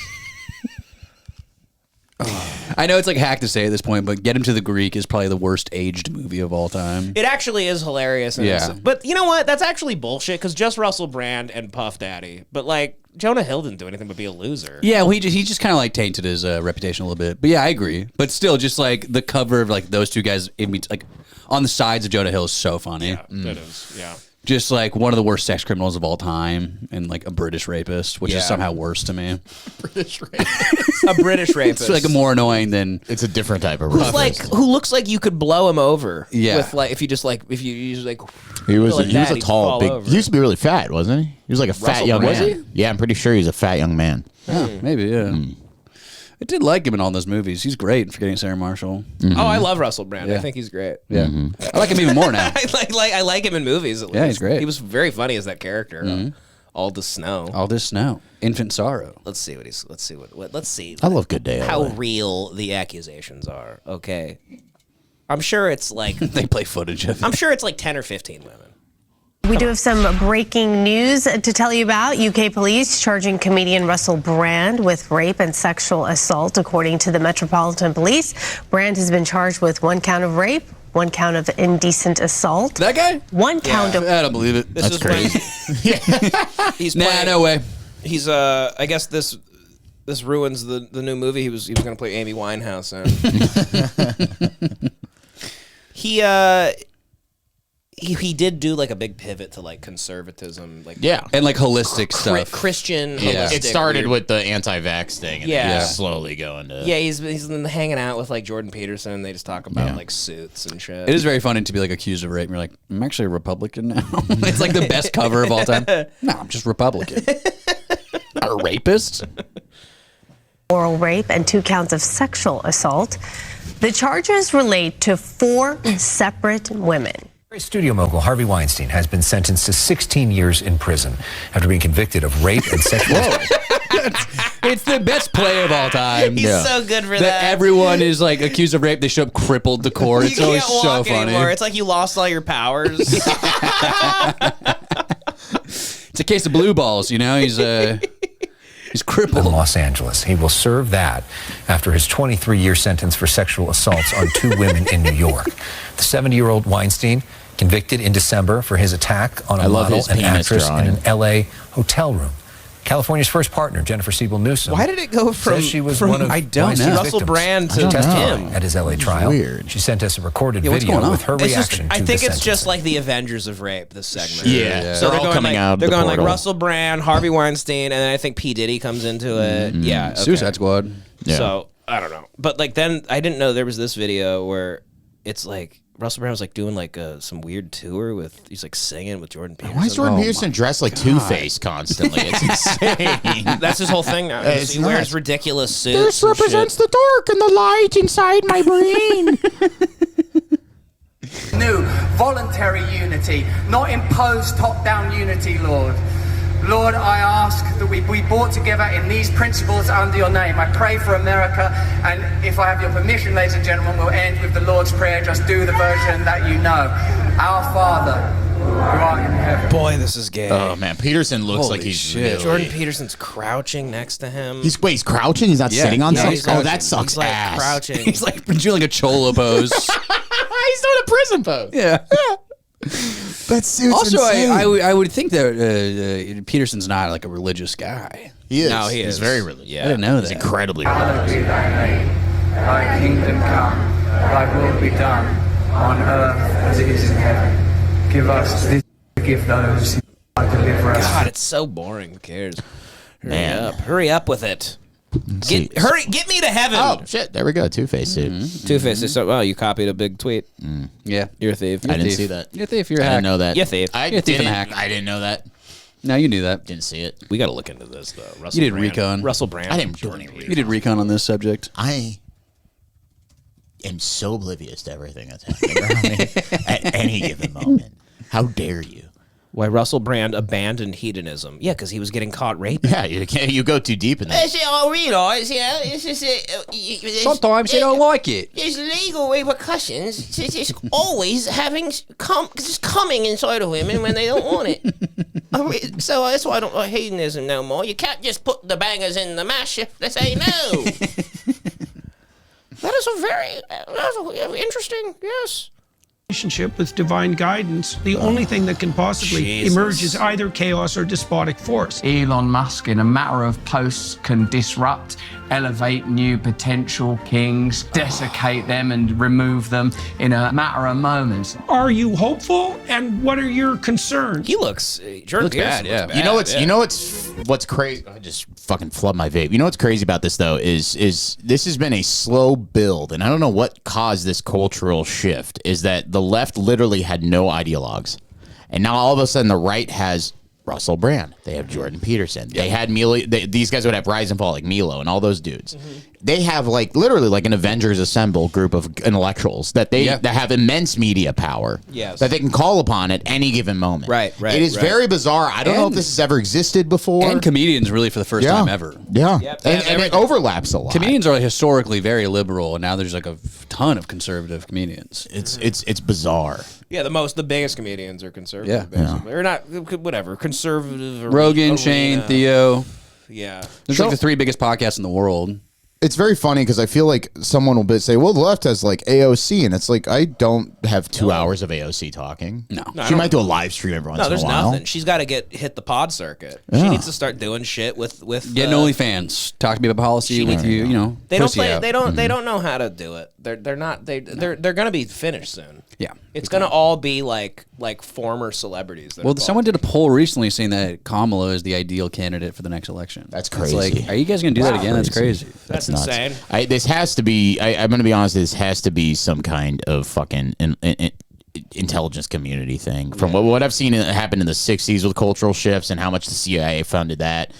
I know it's like hack to say at this point, but Get Him to the Greek is probably the worst aged movie of all time. It actually is hilarious. Yeah. But you know what? That's actually bullshit because just Russell Brand and Puff Daddy. But like Jonah Hill didn't do anything but be a loser. Yeah, well, he just kind of like tainted his reputation a little bit. But yeah, I agree. But still, just like the cover of like those two guys, like on the sides of Jonah Hill is so funny. Yeah, that is. Yeah. Just like one of the worst sex criminals of all time, and like a British rapist, which Yeah. is somehow worse to me. A British rapist. It's like more annoying than It's a different type of Who's rapist. like who looks like you could blow him over. Yeah. With like if you use like he was like he was that, a he'd tall, fall big. over. He used to be really fat, wasn't he? He was like a fat Russell young Brand? man. Was Yeah, I'm pretty sure he's a fat young man. maybe, yeah. I did like him in all those movies. He's great in Forgetting Sarah Marshall. Oh, I love Russell Brand. I Yeah. think he's great. Yeah, I like him even more now. I like him in movies. At Yeah, he's least. great. He was very funny as that character. All the snow. All this snow, infant sorrow. Let's see what let's see. I love Good Day. how LA. real the accusations are. Okay. I'm sure it's like They play footage of it. I'm sure it's like 10 or 15 women. We do have some breaking news to tell you about. UK police charging comedian Russell Brand with rape and sexual assault. According to the Metropolitan Police, Brand has been charged with 1 count of rape, 1 count of indecent assault, That guy? 1 count of I don't believe it. This is crazy. He's Nah, playing, no way. He's I guess this ruins the new movie he was going to play Amy Winehouse in. He did do like a big pivot to like conservatism, like Yeah. And like holistic stuff. Christian. Yeah. holistic, It started weird- with the anti-vax thing, and Yeah. then just slowly going to. Yeah, he's been hanging out with like Jordan Peterson. They just talk about like suits and shit. It is very funny to be like accused of rape. And you're like, I'm actually a Republican now. It's like the best cover of all time. No, I'm just Republican. Not a rapist. oral rape and 2 counts of sexual assault. The charges relate to 4 separate women. Studio mogul Harvey Weinstein has been sentenced to 16 years in prison after being convicted of rape and sexual assault. It's the best play of all time. He's so good for That that. everyone is like accused of rape. They show up crippled to court. It's you always can't so walk funny. anymore. It's like you lost all your powers. It's a case of blue balls, you know? He's crippled. In Los Angeles. He will serve that after his 23-year sentence for sexual assaults on 2 women in New York. The 70-year-old Weinstein convicted in December for his attack on a love model his and penis actress drawing. in an L.A. hotel room. California's first partner, Jennifer Siebel Newsom. Why did it go from says she was one of I don't Weinstein's know. Russell victims. Brand to She testified him? at his L.A. trial. weird. She sent us a recorded what's video going on? with her It's just, reaction I to think the it's just sentencing. like the Avengers of rape. This segment. Yeah. So They're all going coming like, out of They're the going portal. like Russell Brand, Harvey Weinstein, and then I think P Diddy comes into it. Yeah. Okay. Suicide Squad. Yeah. So I don't know, but like then I didn't know there was this video where it's like Russell Brand was like doing like some weird tour with he's like singing with Jordan Peterson. Why is Jordan Peterson dressed like Two-Face constantly? It's insane. That's his whole thing now. He wears ridiculous suits. This represents the dark and the light inside my brain. New voluntary unity, not imposed top-down unity, Lord. Lord, I ask that we be brought together in these principles under your name. I pray for America, and if I have your permission, ladies and gentlemen, we'll end with the Lord's Prayer. Just do the version that you know. Our Father, who art in heaven. Boy, this is gay. Oh man, Peterson looks Holy like he's shit. really... Jordan Peterson's crouching next to him. He's crouching. He's not sitting on something. he's Oh, crouching. that sucks He's like ass. crouching. He's like doing like a cholo pose. He's doing a prison pose. Yeah. That's Also, insane. I would think that Peterson's not like a religious guy. He is. No, he He's is very religious. Yeah. I didn't know that. He's incredibly Hallowed religious. be thy name. Thy kingdom come. Thy will be done on earth as it is in heaven. Give us this. Give those who deliver us. God, it's so boring. Who cares? Man. Hurry up with it. Get me to heaven. Oh shit! There we go. Two-Face suit. Two-Face is so. Oh, you copied a big tweet. Yeah. You're a thief. I didn't see that. You're a thief. You're a I hack. didn't know that. You thief. I You're a thief and didn't. a hack. I didn't know that. No, you knew that. Didn't see it. We got to look into this though. Russell You did Brand. recon. Russell Brand. I didn't do any You did recon on this subject. I am so oblivious to everything that's happening around me at any given moment. How dare you? Why Russell Brand abandoned hedonism? Yeah, because he was getting caught raping. Yeah, you go too deep in that. I realise, it's just Sometimes you don't like it. there's legal repercussions. It's always just coming inside of women when they don't want it. So that's why I don't like hedonism no more. You can't just put the bangers in the mash if they say no. That is a very interesting, yes. Relationship with divine guidance, the only thing that can possibly emerge is either chaos or despotic force. Elon Musk, in a matter of posts, can disrupt, elevate new potential kings, desiccate them and remove them in a matter of moments. Are you hopeful? And what are your concerns? He looks Jordan Looks Peterson bad, yeah. looks You know what's crazy? I just fucking flood my vape. You know what's crazy about this though is this has been a slow build, and I don't know what caused this cultural shift. Is that the left literally had no ideologues, and now all of a sudden the right has Russell Brand. They have Jordan Peterson. They had Milo. These guys would have Rise and Fall like Milo and all those dudes. They have like literally like an Avengers assemble group of intellectuals that that have immense media power. Yes. That they can call upon at any given moment. Right. It is very bizarre. I don't know if this has ever existed before. And comedians really for the first time ever. Yeah. Yep. And it overlaps a lot. Comedians are historically very liberal, and now there's like a ton of conservative comedians. It's bizarre. Yeah, the biggest comedians are conservative. Yeah. Basically. Or not, whatever, conservative. Rogan, Shane, Theo. Yeah. There's like the three biggest podcasts in the world. It's very funny because I feel like someone will say, well, the left has like AOC, and it's like, I don't have 2 hours of AOC talking. No. She might do a live stream every once in a there's while. nothing. She's got to hit the pod circuit. She needs to start doing shit with Get an OnlyFans. Talk to me about policy with you. You know, They don't pussy play. out. They don't know how to do it. They're not. They're gonna be finished soon. Yeah. It's gonna all be like former celebrities. That Well, are someone did a poll recently saying that Kamala is the ideal candidate for the next election. That's It's crazy. like, are you guys going to do that again? That's crazy. That's nuts. insane. This has to be. I'm going to be honest. This has to be some kind of fucking intelligence community thing. From what I've seen happen in the '60s with cultural shifts and how much the CIA funded that,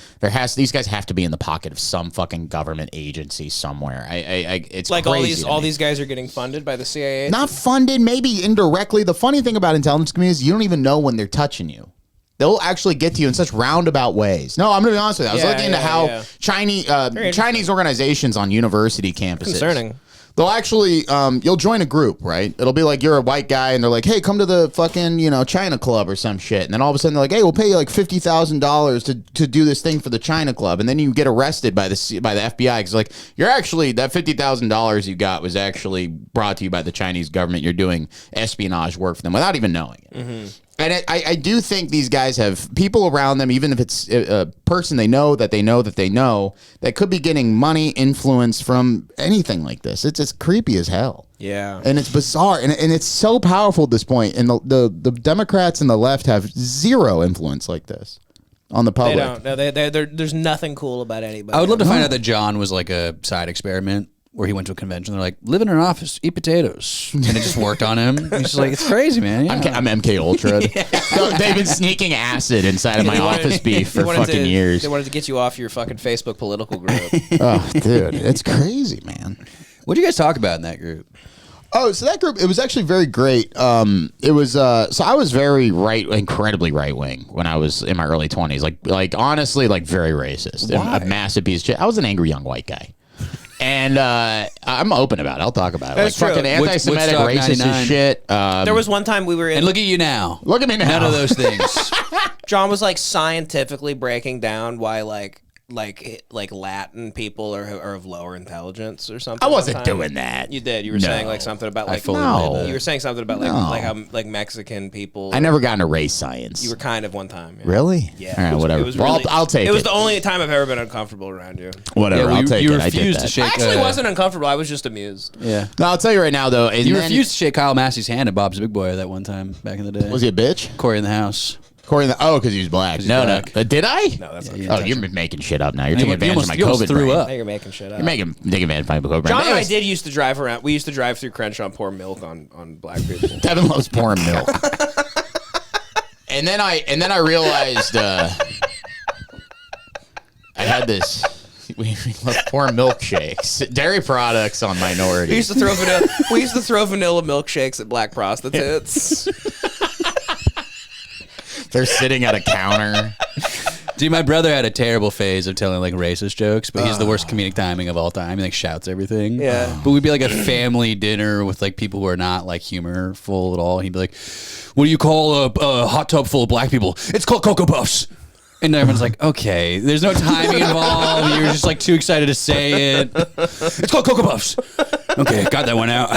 these guys have to be in the pocket of some fucking government agency somewhere. It's Like crazy all these guys are getting funded by the CIA. Not funded, maybe indirectly. The funny thing about intelligence communities is you don't even know when they're touching you. They'll actually get to you in such roundabout ways. No, I'm going to be honest with you. I was looking into how Chinese organizations on university campuses. Concerning. They'll actually, you'll join a group, right? It'll be like you're a white guy, and they're like, "Hey, come to the fucking, China Club or some shit." And then all of a sudden they're like, "Hey, we'll pay you like $50,000 to do this thing for the China Club." And then you get arrested by the FBI because like you're actually that $50,000 you got was actually brought to you by the Chinese government. You're doing espionage work for them without even knowing it. Mm-hmm. And I do think these guys have people around them, even if it's a person they know that could be getting money, influence from anything like this. It's as creepy as hell. Yeah. And it's bizarre. And it's so powerful at this point. And the Democrats and the left have zero influence like this on the public. They don't. No, there's nothing cool about anybody. I would love to find out that John was like a side experiment. where he went to a convention. They're like, live in an office, eat potatoes. And it just worked on him. He's just like, it's crazy, man. Yeah. I'm MK Ultra. So they've been sneaking acid inside of my office beef for fucking years. They wanted to get you off your fucking Facebook political group. Oh, dude, it's crazy, man. What do you guys talk about in that group? Oh, so that group, it was actually very great. It was so I was very incredibly right wing when I was in my early 20s. Like honestly, like very racist. Why? A massive piece of shit. I was an angry young white guy. And I'm open about it. I'll talk about it. That's like true. fucking anti-Semitic, Woodstock racist 99. as shit. There was one time we were in. And look at you now. Look at me now. None of those things. John was like scientifically breaking down why like Latin people are of lower intelligence or something. I wasn't one time. doing that. You did. You were No. saying like something about like fully believe that. You were saying something about like No. like how like Mexican people. I never got into race science. You were kind of one time. Yeah. Really? Yeah. All right, whatever. It was Well, really- I'll take it. It was the only time I've ever been uncomfortable around you. Whatever. Yeah, I'll take you it. I did refused that. to shake. I actually wasn't uncomfortable. I was just amused. Yeah. No, I'll tell you right now though. And You then- refused to shake Kyle Massey's hand at Bob's Big Boy that one time back in the day. Was he a bitch? Corey in the house. Corey, because he was black. No, black. no. Did I? No, that's not Yeah, true. Oh, you're making shit up now. You're You taking advantage of my almost COVID threw brain. up. Now you're making shit up. You're taking advantage of my COVID brain. John and I Anyways, did used to drive around. We used to drive through Crenshaw and pour milk on black people. Devin loves pouring milk. and then I realized I had this. We love pouring milkshakes, dairy products on minorities. We used to throw vanilla. We used to throw vanilla milkshakes at black prostitutes. They're sitting at a counter. Dude, my brother had a terrible phase of telling like racist jokes, but he's the worst comedic timing of all time. He like shouts everything. Yeah. But we'd be like a family dinner with like people who are not like humorful at all. He'd be like, "What do you call a hot tub full of black people? It's called Cocoa Puffs." And everyone's like, "Okay, there's no timing involved. You're just like too excited to say it. It's called Cocoa Puffs." Okay, got that one out.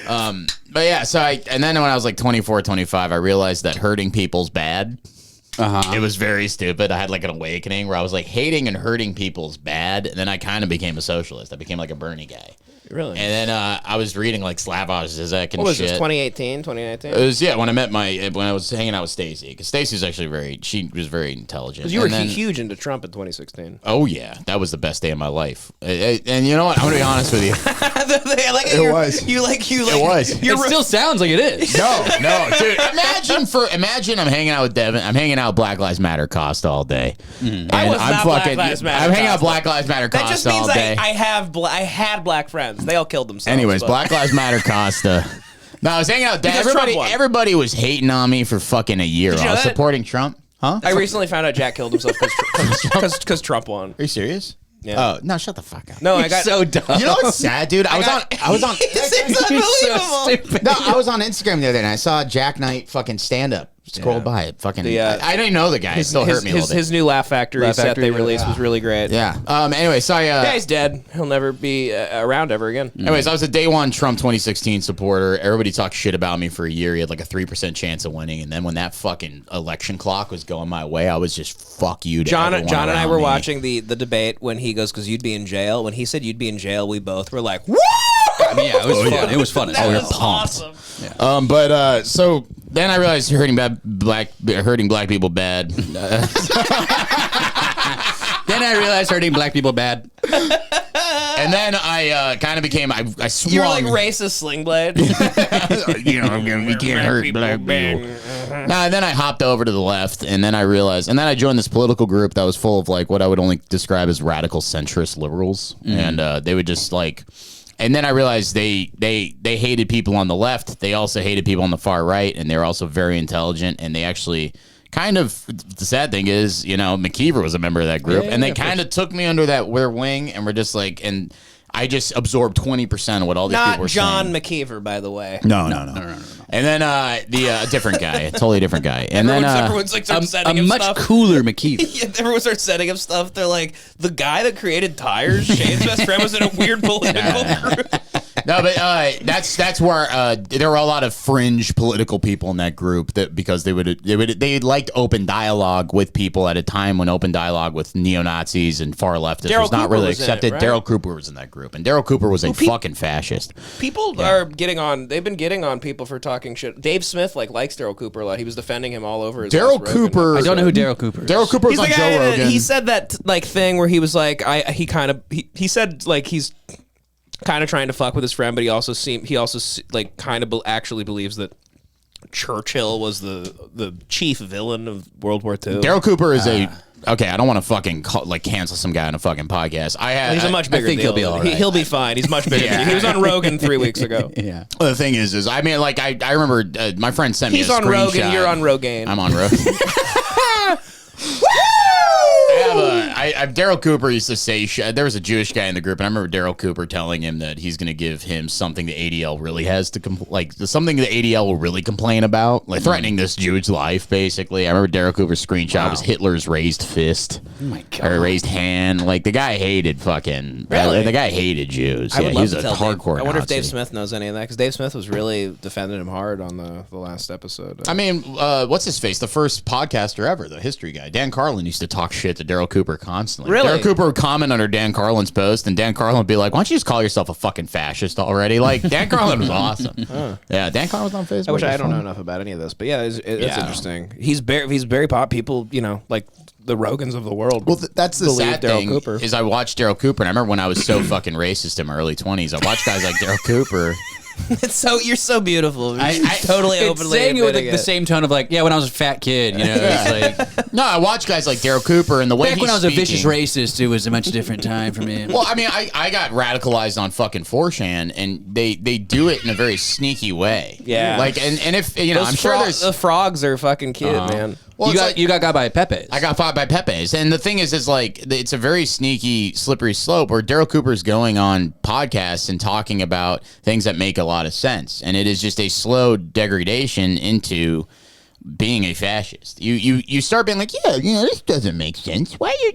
But yeah, and then when I was like 24, 25, I realized that hurting people's bad. It was very stupid. I had like an awakening where I was like hating and hurting people's bad, and then I kind of became a socialist. I became like a Bernie guy. Really? And then I was reading like Slavoj Zizek and What was shit. this? 2018, 2019? It was when I was hanging out with Stacy, because Stacy's actually she was very intelligent. Because you were And then- huge into Trump in 2016. Oh yeah, that was the best day of my life. And you know what? I'm gonna be honest with you. It was. You like. It was. It still sounds like it is. No, dude. Imagine I'm hanging out with Devan. I'm hanging out with Black Lives Matter Costa all day. And I was not Black Lives Matter I'm hanging out Costa. Black Lives Matter Costa That just means all day. I had black friends. They all killed themselves. Anyways, but- Black Lives Matter Costa. No, I was hanging out with Because Trump won. Everybody was hating on me for fucking a year. Did you I know was that? supporting Trump. Huh? I recently found out Jack killed himself because Trump won. Are you serious? Yeah. Oh no! Shut the fuck up. No, I got so dumb. You know what's sad, dude? I was on. It's No, I was on Instagram the other day and I saw Jack Knight fucking stand up. Scrolled by it. Fucking. I didn't know the guy. It still hurt me a little bit. His new Laugh Factory set they released was really great. Yeah. Anyway, so Guy's dead. He'll never be around ever again. Anyways, I was a day one Trump 2016 supporter. Everybody talked shit about me for a year. He had like a 3% chance of winning, and then when that fucking election clock was going my way, I was just fuck you. To John everyone and I around were me. watching the debate when he goes, because you'd be in jail. When he said you'd be in jail, we both were like, "Woo!" I mean, yeah, it was fun. It was fun. That We were was pumped. awesome. So then I realized hurting black people bad. Then I realized hurting black people bad. And then I kind of became I swung. You were like racist Sling Blade. You know, we can't hurt black people. Nah, then I hopped over to the left, and then I realized, and then I joined this political group that was full of like what I would only describe as radical centrist liberals, and they would just like. And then I realized they hated people on the left. They also hated people on the far right, and they were also very intelligent. And they actually kind of, the sad thing is, you know, McKeever was a member of that group, and they kind of took me under their wing, and were just like, and I just absorbed 20% of what all these people were Not John saying. McKeever, by the way. No. And then the different guy, a totally different guy, and Everyone's like starts setting a him much stuff. cooler McKeever. Yeah, everyone starts setting up stuff. They're like, the guy that created tires, Shane's best friend, was in a weird political group. No, but that's where there were a lot of fringe political people in that group that because they liked open dialogue with people at a time when open dialogue with neo-Nazis and far leftists was not really accepted. Right? Daryl Cooper was in that group, and Daryl Cooper was a fucking fascist. People are getting on. They've been getting on people for talking shit. Dave Smith likes Daryl Cooper a lot. He was defending him all over. Daryl Cooper. I don't know who Daryl Cooper is. Daryl Cooper was He's on the Joe guy Rogan. he said that like thing where he was like, he said like he's kind of trying to fuck with his friend, but he also like kind of actually believes that Churchill was the chief villain of World War II. Daryl Cooper is okay. I don't want to fucking cancel some guy on a fucking podcast. He's a much bigger deal. He'll be all right. He'll be fine. He's much bigger. He was on Rogan 3 weeks ago. Yeah. Well, the thing is I mean, like I remember my friend sent me. He's a on screenshot. Rogan. You're on Rogaine. I'm on Rogan. Daryl Cooper used to say there was a Jewish guy in the group, and I remember Daryl Cooper telling him that he's going to give him something the ADL really has to something the ADL will really complain about, like threatening this Jew's life. Basically, I remember Daryl Cooper's screenshot was Hitler's raised fist, or raised hand. Like the guy hated fucking. Really? The guy hated Jews. I would he love was to a tell hardcore. Dave. I wonder if Nazi. Dave Smith knows any of that because Dave Smith was really defending him hard on the last episode. I mean, what's his face? The first podcaster ever, the history guy, Dan Carlin, used to talk shit to Daryl Cooper constantly. Really? Daryl Cooper would comment under Dan Carlin's post, and Dan Carlin would be like, "Why don't you just call yourself a fucking fascist already?" Like Dan Carlin was awesome. Yeah, Dan Carlin was on Facebook. I don't know enough about any of this, but yeah, it's interesting. He's very pop. People, like the Rogans of the world. Well, that's the Sad Daryl thing Cooper. is I watched Daryl Cooper, and I remember when I was so fucking racist in my early 20s. I watched guys like Daryl Cooper. You're so beautiful. I totally It's openly saying it with admitting the same tone of like, yeah, when I was a fat kid, it's like No, I watched guys like Daryl Cooper, and the way back when he's I was a speaking- vicious racist, it was a much different time for me. Well, I mean, I got radicalized on fucking 4chan, and they do it in a very sneaky way. Yeah. Like, and if, I'm sure there's... the frogs are fucking cute, man. Well, you got got by Pepe's. I got fought by Pepe's. And the thing is like, it's a very sneaky, slippery slope where Daryl Cooper's going on podcasts and talking about things that make a lot of sense. And it is just a slow degradation into being a fascist. You start being like, yeah, this doesn't make sense. Why you...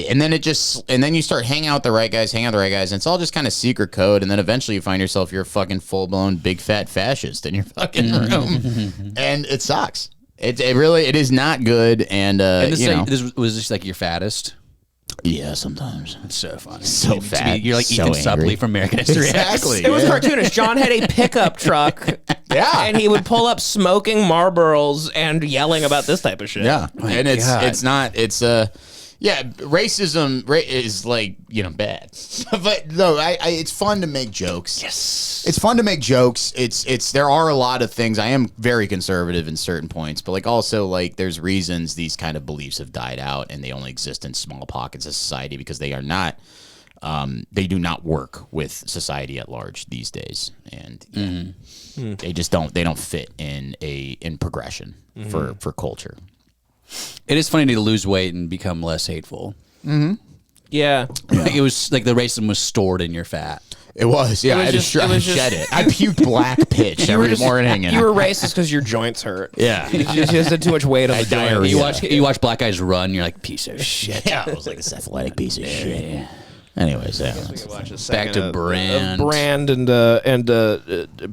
And then you start hanging out with the right guys, and it's all just kind of secret code. And then eventually you find yourself, you're a fucking full-blown big fat fascist in your fucking room. And it sucks. It is not good, and this was just like your fattest. Yeah, sometimes It's so funny. So fat. You're like so Ethan Suplee angry. from American History X. Exactly. It was cartoonish. John had a pickup truck. Yeah. And he would pull up smoking Marlboros and yelling about this type of shit. Yeah, and God. racism is like bad, but no, it's fun to make jokes. Yes, it's fun to make jokes. There are a lot of things. I am very conservative in certain points, but also there's reasons these kind of beliefs have died out and they only exist in small pockets of society because they are not. They do not work with society at large these days, and they just don't. They don't fit in progression for culture. It is funny to lose weight and become less hateful. Mm-hmm. Yeah. It was like the racism was stored in your fat. It was, yeah. I just shed it. I puked black pitch every morning. And you were racist because your joints hurt. Yeah. You just had too much weight on the joints. You watch black guys run, you're like, piece of shit. Yeah, I was like this athletic piece of shit. Anyways, yeah. Back to Brand. Brand and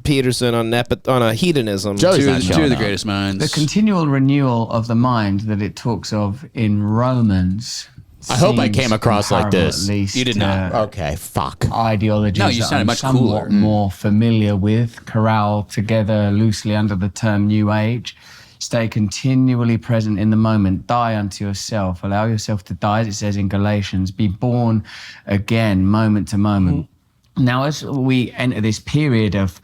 Peterson on a hedonism. Two of the greatest minds. The continual renewal of the mind that it talks of in Romans. I hope I came across like this. At least, you did not. Okay, fuck. Ideologies No, you that sounded I'm much somewhat cooler. more familiar with, corral together loosely under the term New Age. Stay continually present in the moment. Die unto yourself. Allow yourself to die, as it says in Galatians. Be born again, moment to moment. Now, as we enter this period of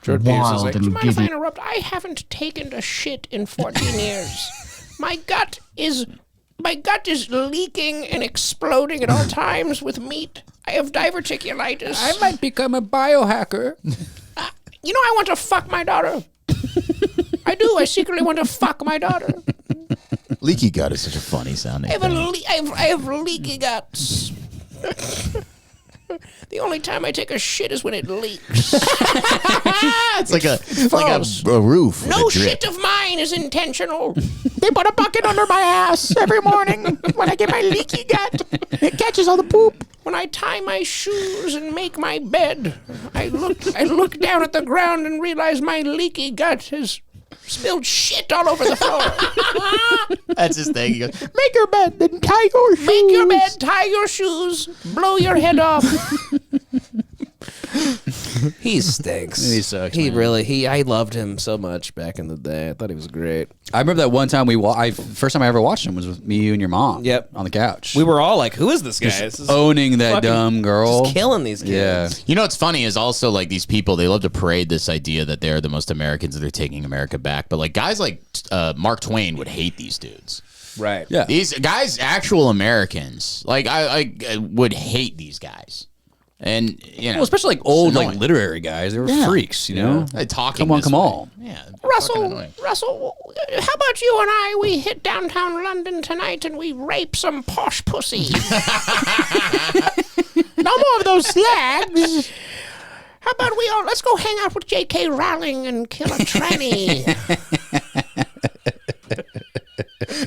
wild and mind if I giddy... interrupt? I haven't taken a shit in 14 years. My gut is leaking and exploding at all times with meat. I have diverticulitis. I might become a biohacker. I want to fuck my daughter. I do. I secretly want to fuck my daughter. Leaky gut is such a funny sounding thing. I have leaky guts. The only time I take a shit is when it leaks. It's like a roof. No with a drip. shit of mine is intentional. They put a bucket under my ass every morning when I get my leaky gut. It catches all the poop. when I tie my shoes and make my bed, I look down at the ground and realize my leaky gut has spilled shit all over the floor. That's his thing. He goes, make your bed, then tie your shoes. Make your bed, tie your shoes, blow your head off. He stinks. He sucks. He man. really. I loved him so much back in the day. I thought he was great. I remember that one time first time I ever watched him was with me, you, and your mom. Yep. On the couch. We were all like, "Who is this guy?" Just This is owning that fucking- dumb girl. just killing these kids. Yeah. You know what's funny is also like these people, they love to parade this idea that they're the most Americans and they're taking America back. But like guys like Mark Twain would hate these dudes. Right. Yeah. These guys, actual Americans, like I would hate these guys. And you know, Well, especially like old, annoying. like literary guys. They were Yeah. freaks, you know? They talking Come on, this come way. on. Yeah. Russell, how about you and I? We hit downtown London tonight and we rape some posh pussy. No more of those slags. How about let's go hang out with J.K. Rowling and kill a tranny.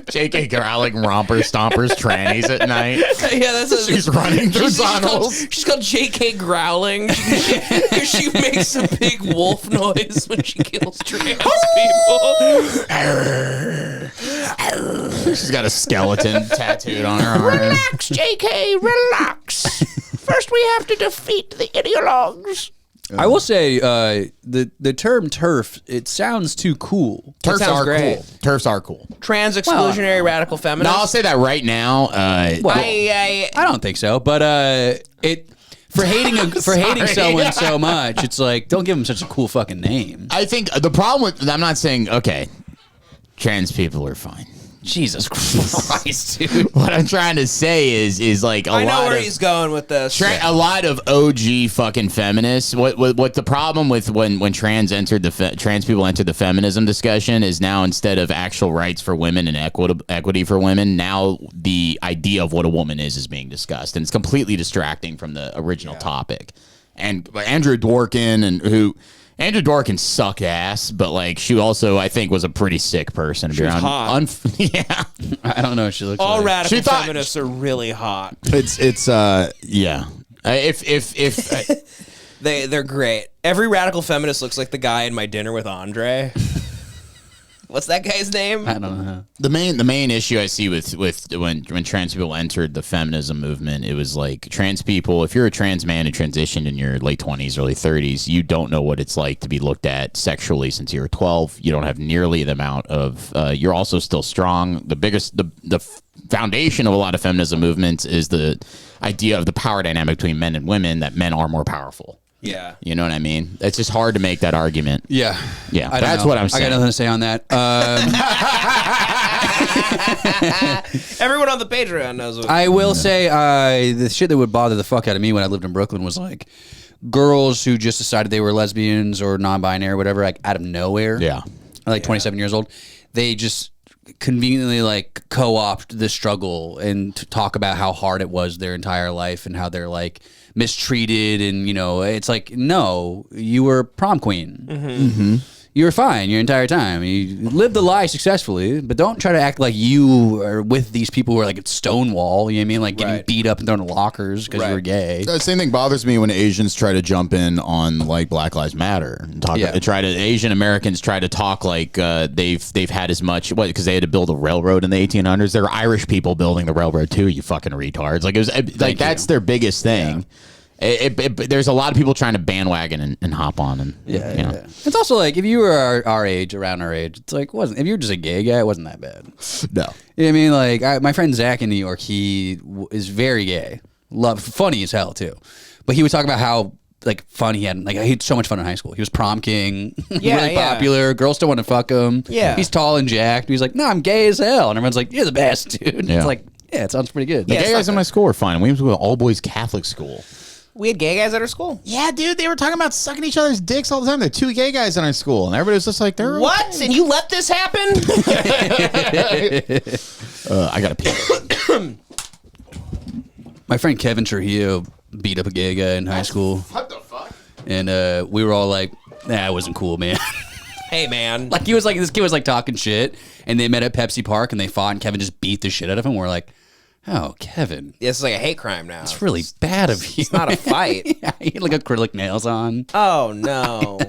J.K. Rowling romper stompers trannies at night. Yeah, that's She's running through tunnels. She's called J.K. Growling. She makes a big wolf noise when she kills trans people. She's got a skeleton tattooed on her arm. Relax, J.K., relax. First we have to defeat the ideologues. I will say the term TERF, it sounds too cool. Turfs sounds are great. cool. Turfs are cool. Trans exclusionary radical No, feminists. I'll say that right now. Well, I don't think so, but for hating someone so much, it's like, don't give them such a cool fucking name. I think the problem with, I'm not saying, okay, trans people are fine. Jesus Christ, dude. What I'm trying to say is like I know where he's going with this. A lot of OG fucking feminists. What the problem with when trans people entered the feminism discussion is now, instead of actual rights for women and equity for women, now the idea of what a woman is being discussed, and it's completely distracting from the original topic. And Andrew Dworkin Andrew Dworkin sucked ass, but like she also, I think, was a pretty sick person. She was hot. Yeah, I don't know what she looks All like. radical feminists are really hot. It's yeah. They're great. Every radical feminist looks like the guy in My Dinner with Andre. What's that guy's name? I don't know. The main issue I see with when trans people entered the feminism movement, it was like trans people, if you're a trans man who transitioned in your late 20s, early 30s, you don't know what it's like to be looked at sexually since you were 12. You don't have nearly the amount of, you're also still strong. The foundation of a lot of feminism movements is the idea of the power dynamic between men and women, that men are more powerful. Yeah. You know what I mean? It's just hard to make that argument. Yeah. Yeah. I don't That's know. what I'm saying. I got nothing to say on that. Everyone on the Patreon knows what I will say the shit that would bother the fuck out of me when I lived in Brooklyn was like girls who just decided they were lesbians or non-binary or whatever, like out of nowhere. Yeah. Like 27 years old. They just conveniently like co-opt the struggle and to talk about how hard it was their entire life and how they're like mistreated, and you know, it's like, no, you were prom queen. Mm-hmm. You were fine your entire time. You lived the lie successfully, but don't try to act like you are with these people who are like at Stonewall. You know what I mean? Like getting beat up and thrown in lockers because you were gay. The same thing bothers me when Asians try to jump in on like Black Lives Matter and Asian Americans try to talk like they've had as much because they had to build a railroad in the 1800s. There were Irish people building the railroad too. You fucking retards! Like it was like that's their biggest thing. Yeah. There's a lot of people trying to bandwagon and hop on, and yeah. It's also like if you were our age, around our age, it's like if you were just a gay guy, it wasn't that bad. No, you know what I mean, like my friend Zach in New York, he is very gay, funny as hell too, but he would talk about how like fun he had. Like he had so much fun in high school. He was prom king, really popular. Girls still want to fuck him. Yeah, he's tall and jacked. He's like, no, I'm gay as hell, and everyone's like, you're the best, dude. Yeah. It's like, yeah, it sounds pretty good. The gay guys in my school were fine. We went to an all boys Catholic school. We had gay guys at our school. Yeah, dude, they were talking about sucking each other's dicks all the time. There are 2 gay guys in our school, and everybody was just like, "They're what?" Okay. And you let this happen? I gotta pee. My friend Kevin Trujillo beat up a gay guy in high school. What the fuck? And we were all like, "Nah, it wasn't cool, man." Hey, man. Like this kid was like talking shit, and they met at Pepsi Park and they fought, and Kevin just beat the shit out of him. We're like, Oh, Kevin. It's like a hate crime now. It's really bad of you. It's not a fight. Yeah, he had like acrylic nails on. Oh, no.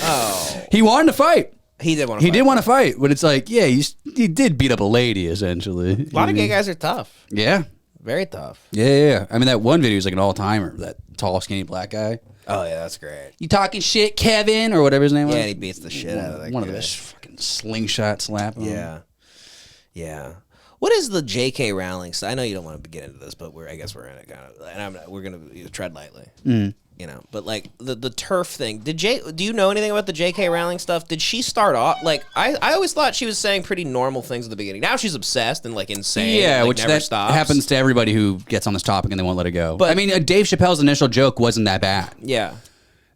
Oh. He wanted to fight. He did want to fight. He did want to fight, but it's like, yeah, he did beat up a lady, essentially. A lot of gay guys are tough. Yeah. Very tough. Yeah. I mean, that one video is like an all-timer, that tall, skinny black guy. Oh, yeah, that's great. You talking shit, Kevin? Or whatever his name was? Yeah, and he beats the shit out of that One guy. of those fucking slingshot slap him. Yeah. Yeah. What is the J.K. Rowling stuff? I know you don't want to get into this, but I guess we're in it kind of, and we're gonna tread lightly, you know. But like the turf thing, do you know anything about the J.K. Rowling stuff? Did she start off like I always thought she was saying pretty normal things at the beginning. Now she's obsessed and like insane. Yeah, like, which never that stops. happens to everybody who gets on this topic and they won't let it go. But I mean, Dave Chappelle's initial joke wasn't that bad. Yeah.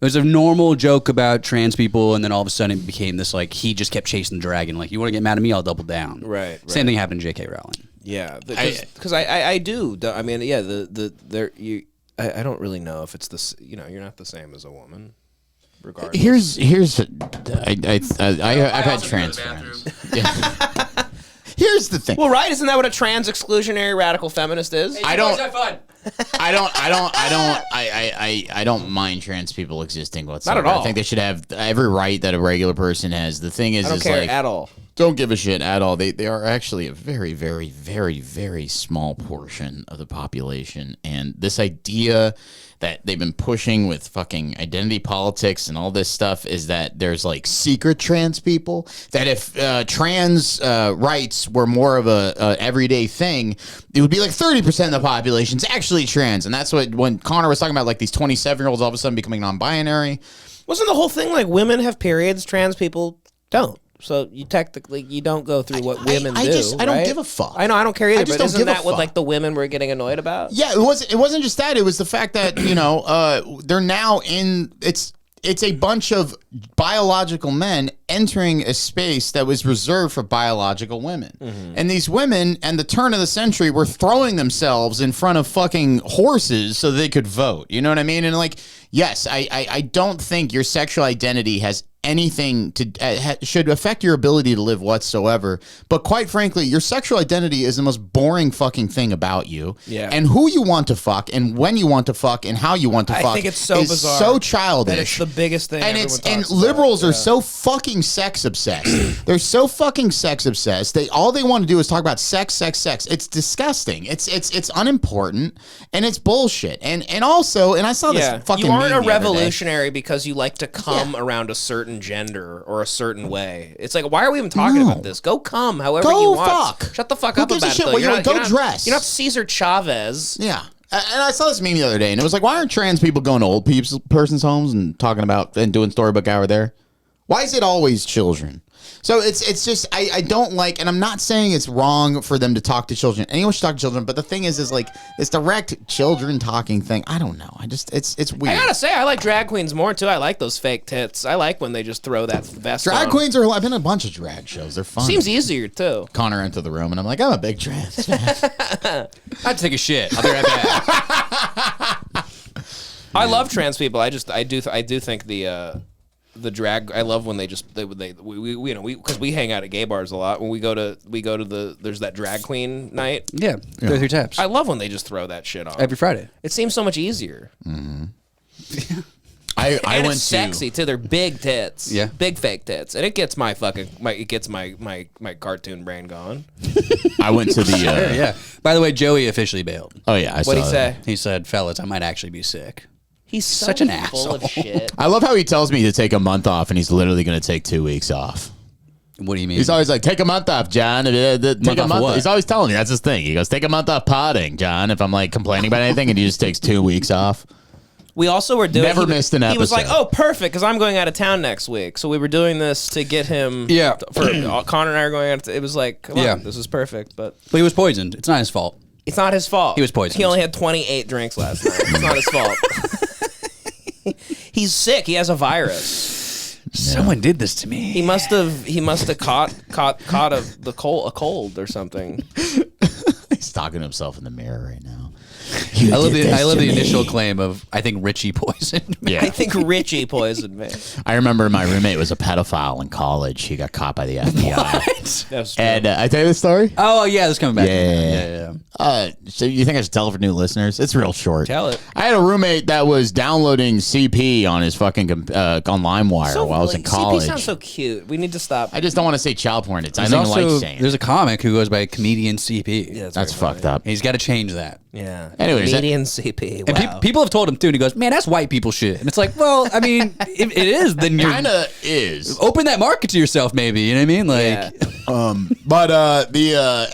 It was a normal joke about trans people, and then all of a sudden it became this like he just kept chasing the dragon. Like, you want to get mad at me, I'll double down. Right. Same thing happened to J.K. Rowling. Yeah, because I do. I mean, yeah, I don't really know if it's this. You know, you're not the same as a woman. Regardless. I've had trans friends. Yeah. Here's the thing. Well, right? Isn't that what a trans exclusionary radical feminist is? I don't mind trans people existing whatsoever. Not at all. I think they should have every right that a regular person has. The thing is, I don't care like, at all. Don't give a shit at all. They are actually a very, very, very, very small portion of the population. And this idea that they've been pushing with fucking identity politics and all this stuff is that there's like secret trans people. That if trans rights were more of a everyday thing, it would be like 30% of the population's actually trans. And that's what when Connor was talking about, like these 27-year-olds all of a sudden becoming non-binary. Wasn't the whole thing like women have periods, trans people don't? So you technically you don't go through what women do. I don't right? give a fuck. I know I don't care either. I just But don't isn't give a that what fuck. like the women were getting annoyed about? Yeah, it wasn't just that. It was the fact that they're now in it's a bunch of biological men entering a space that was reserved for biological women. And these women, at the turn of the century, were throwing themselves in front of fucking horses so they could vote. You know what I mean? And like, yes, I don't think your sexual identity has anything to should affect your ability to live whatsoever. But quite frankly, your sexual identity is the most boring fucking thing about you. Yeah. And who you want to fuck and when you want to fuck and how you want to fuck I think it's so is bizarre. so childish. That it's the biggest thing. And everyone talks liberals about. are so fucking sex obsessed. They're so fucking sex obsessed. All they want to do is talk about sex. It's disgusting. It's unimportant and it's bullshit. And also, and I saw this fucking you aren't meme a the other day. revolutionary because you like to come around a certain gender or a certain way. It's like, why are we even talking about this? Go come however Go you want. fuck. Shut the fuck Who up gives a about shit it. what Though. you want? Go dress. You're not Cesar Chavez. Yeah. And I saw this meme the other day, and it was like, why aren't trans people going to old person's homes and talking about and doing storybook hour there? Why is it always children? So it's just I don't like, and I'm not saying it's wrong for them to talk to children. Anyone should talk to children, but the thing is like this direct children talking thing. I don't know. It's weird. I gotta say, I like drag queens more too. I like those fake tits. I like when they just throw that vest Drag on. queens are. I've been in a bunch of drag shows. They're fun. Seems easier too. Connor entered the room, and I'm like, I'm a big trans fan. I'd take a shit. I'll be right back. I love trans people. I do think the drag. I love when they because we hang out at gay bars a lot. When we go to there's that drag queen night. Yeah, go through taps. I love when they just throw that shit on Every Friday. It seems so much easier. I And went it's sexy too. They're big tits. Yeah. Big fake tits. And it gets my cartoon brain going. I went to the Yeah. By the way, Joey officially bailed. Oh yeah, What'd he say? He said, "Fellas, I might actually be sick." He's such an full asshole. of shit. I love how he tells me to take a month off, and he's literally going to take 2 weeks off. What do you mean? He's always like, take a month off, John. Take a Month off month. what? He's always telling me that's his thing. He goes, take a month off potting, John. If I'm like complaining about anything, and he just takes 2 weeks off. We also were doing. Never missed an He was like, episode. "Oh, perfect," because I'm going out of town next week. So we were doing this to get him. Yeah. For Connor and I are going out. It was like, come on, Yeah. this is perfect. But But he was poisoned. It's not his fault. it's not his fault. He was poisoned. He only had 28 drinks last night. It's not his fault. He's sick. He has a virus. Someone did this to me. He must have caught a cold or something. He's talking to himself in the mirror right now. I love the initial claim of I think Richie poisoned me. I think Richie poisoned me. I remember my roommate was a pedophile in college. He got caught by the FBI. What? That's true. And I tell you the story. Oh yeah, this coming back. Yeah. So you think I should tell it for new listeners? It's real short. Tell it. I had a roommate that was downloading CP on his fucking on LimeWire while I was in college. CP sounds so cute. We need to stop. I just don't want to say child porn. I There's don't also like saying it. there's a comic who goes by comedian CP. Yeah, That's fucked up. He's got to change that. Yeah. Anyways, Comedian CP. And Wow. people have told him too, and he goes, "Man, that's white people shit." And it's like, well, I mean, if it is, then you're kind of is. open that market to yourself, maybe. You know what I mean? Like,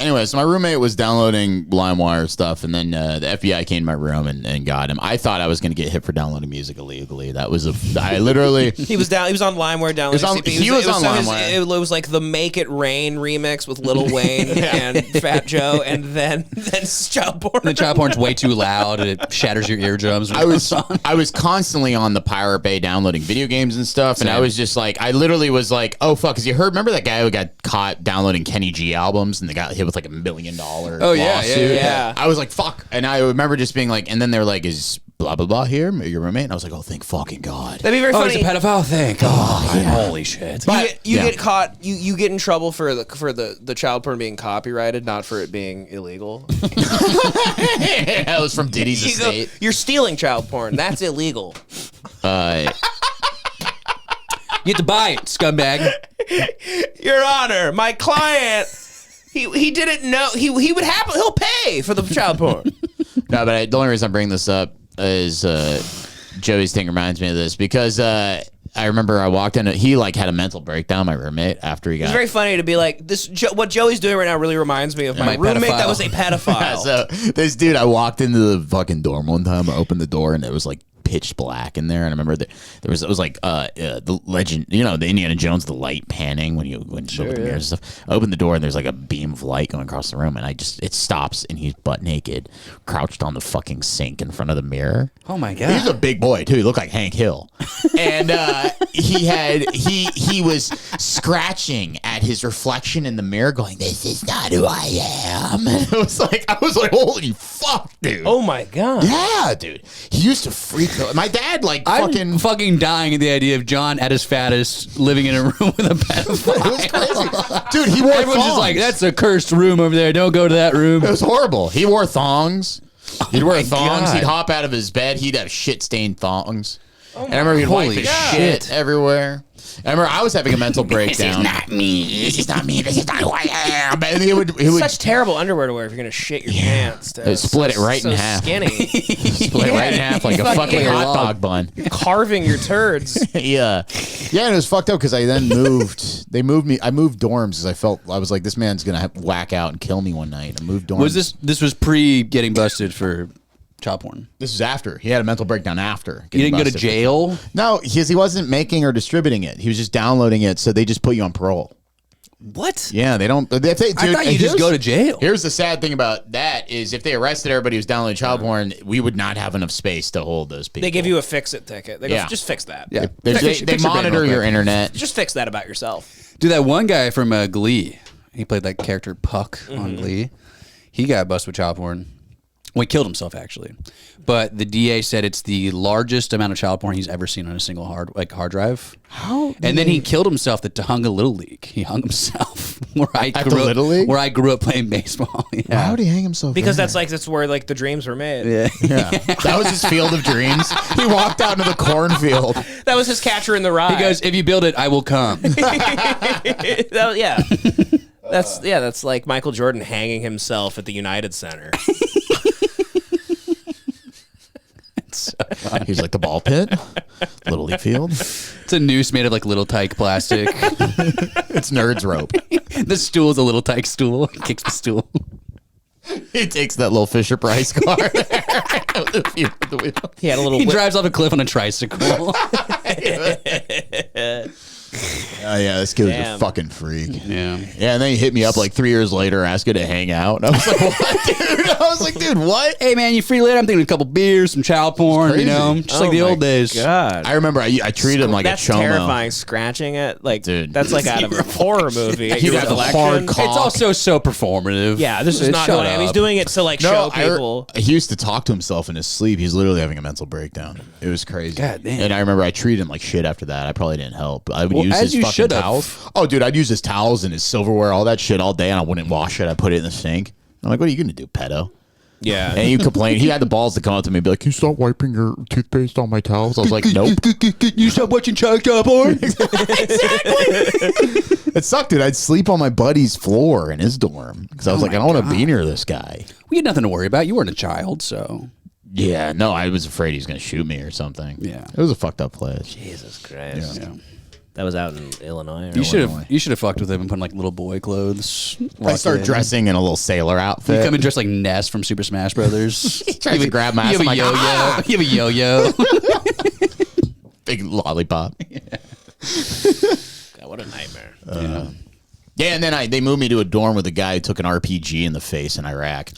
Anyway, so my roommate was downloading LimeWire stuff, and then the FBI came to my room and got him. I thought I was going to get hit for downloading music illegally. That was I literally. He was on LimeWire downloading CP. He was on LimeWire. It was like the Make It Rain remix with Lil Wayne and Fat Joe, and then child porn. the child porn's way too loud, and it shatters your eardrums. I was constantly on the Pirate Bay downloading video games and stuff, and I was just like, I literally was like, oh fuck, because you heard, remember that guy who got caught downloading Kenny G albums and they got hit with like $1 million lawsuit? Yeah. I was like, fuck, and I remember just being like, and then they were like, is blah blah blah here, your roommate? And I was like, oh, thank fucking God. That'd be very funny. He's a pedophile. Thank God. Holy shit. You get caught. You get in trouble for the child porn being copyrighted, not for it being illegal. That was from Diddy's estate. You're stealing child porn. That's illegal. You get to buy it, scumbag. Your Honor, my client, he didn't know he would happen. He'll pay for the child porn. No, but the only reason I'm bringing this up is Joey's thing reminds me of this because I remember I walked in. He like had a mental breakdown. My roommate after he got. It's very funny to be like this. What Joey's doing right now really reminds me of my roommate that was a pedophile. So this dude, I walked into the fucking dorm one time. I opened the door and it was like pitch black in there, and I remember that it was like the legend, the Indiana Jones, the light panning when you open the mirrors and stuff. I opened the door and there's like a beam of light going across the room, and it stops and he's butt naked, crouched on the fucking sink in front of the mirror. Oh my God. He's a big boy too. He looked like Hank Hill, and he was scratching at his reflection in the mirror, going, "This is not who I am." And I was like, holy fuck, dude. Oh my God. Yeah, dude. He used to freak. My dad, like, I'm fucking dying at the idea of John at his fattest living in a room with a pedophile. It was crazy. Dude, he wore Everyone's thongs. just like, that's a cursed room over there. Don't go to that room. It was horrible. He wore thongs. He'd wear thongs. God. He'd hop out of his bed. He'd have shit-stained thongs. And I remember he'd wipe his shit everywhere. I remember I was having a mental breakdown. This is not me. This is not me. This is not who I am. And he would Such terrible underwear to wear if you're gonna shit your pants. split it right in half. Skinny. Split it right in half like a fucking hot dog bun. Carving your turds. Yeah, and it was fucked up because I then moved. They moved me. I moved dorms because I was like, this man's gonna whack out and kill me one night. I moved dorms. Was this was pre getting busted for child porn? This is after. He had a mental breakdown after. You didn't go to jail? No, he wasn't making or distributing it. He was just downloading it, so they just put you on parole. What? Yeah, they don't. Dude, I thought you just go to jail. Here's the sad thing about that is if they arrested everybody who's downloading child porn, we would not have enough space to hold those people. They give you a fix-it ticket. They go, just fix that. Yeah. They monitor your internet. Just fix that about yourself. Dude, that one guy from Glee, he played that character Puck on Glee. He got busted with child porn. Well, he killed himself, actually. But the DA said it's the largest amount of child porn he's ever seen on a single hard drive. How? And then he killed himself at Tahunga Little League. He hung himself where I Little League? where I grew up playing baseball. Yeah. How would he hang himself? Because there? that's where like the dreams were made. Yeah. That was his field of dreams. He walked out into the cornfield. That was his Catcher in the Rye. He goes, if you build it, I will come. Yeah. That's like Michael Jordan hanging himself at the United Center. He's like the ball pit, Little League field. It's a noose made of like little tyke plastic. It's nerds rope. The stool is a little tyke stool. He kicks the stool. He takes that little Fisher Price car there. He had a little. He drives off a cliff on a tricycle. yeah, this kid was a fucking freak. Yeah, and then he hit me up like 3 years later, asking to hang out. And I was like, what, dude? I was like, dude, what? Hey, man, you free later? I'm thinking a couple beers, some child porn, you know, just like the old days. God, I remember I treated him like that's a chomo. terrifying. Scratching it, like, dude, that's like out of a horror movie. He'd have the hard cock. It's also so performative. Yeah, this is not who I am. He's doing it to like show people. He used to talk to himself in his sleep. He's literally having a mental breakdown. It was crazy. God damn. And I remember I treated him like shit after that. I probably didn't help. I would use his fucking towels. Oh, dude, I'd use his towels and his silverware, all that shit all day, and I wouldn't wash it. I put it in the sink. I'm like, what are you gonna do, pedo? Yeah. And he complained. He had the balls to come up to me and be like, can you stop wiping your toothpaste on my towels? I was like, nope. Can you stop watching child porn? It sucked, dude. I'd sleep on my buddy's floor in his dorm because I was like, I don't want to be near this guy. We had nothing to worry about. You weren't a child, so. Yeah, no, I was afraid he was going to shoot me or something. Yeah. It was a fucked up place. Jesus Christ. Yeah. That was out in Illinois. You should have fucked with him and put like little boy clothes. I start dressing in a little sailor outfit. You come and dress like Ness from Super Smash Brothers. He tries to grab my ass. You have a I'm like, yo-yo. ah! You have a yo-yo. Big lollipop. God, what a nightmare. Yeah, and then they moved me to a dorm with a guy who took an RPG in the face in Iraq.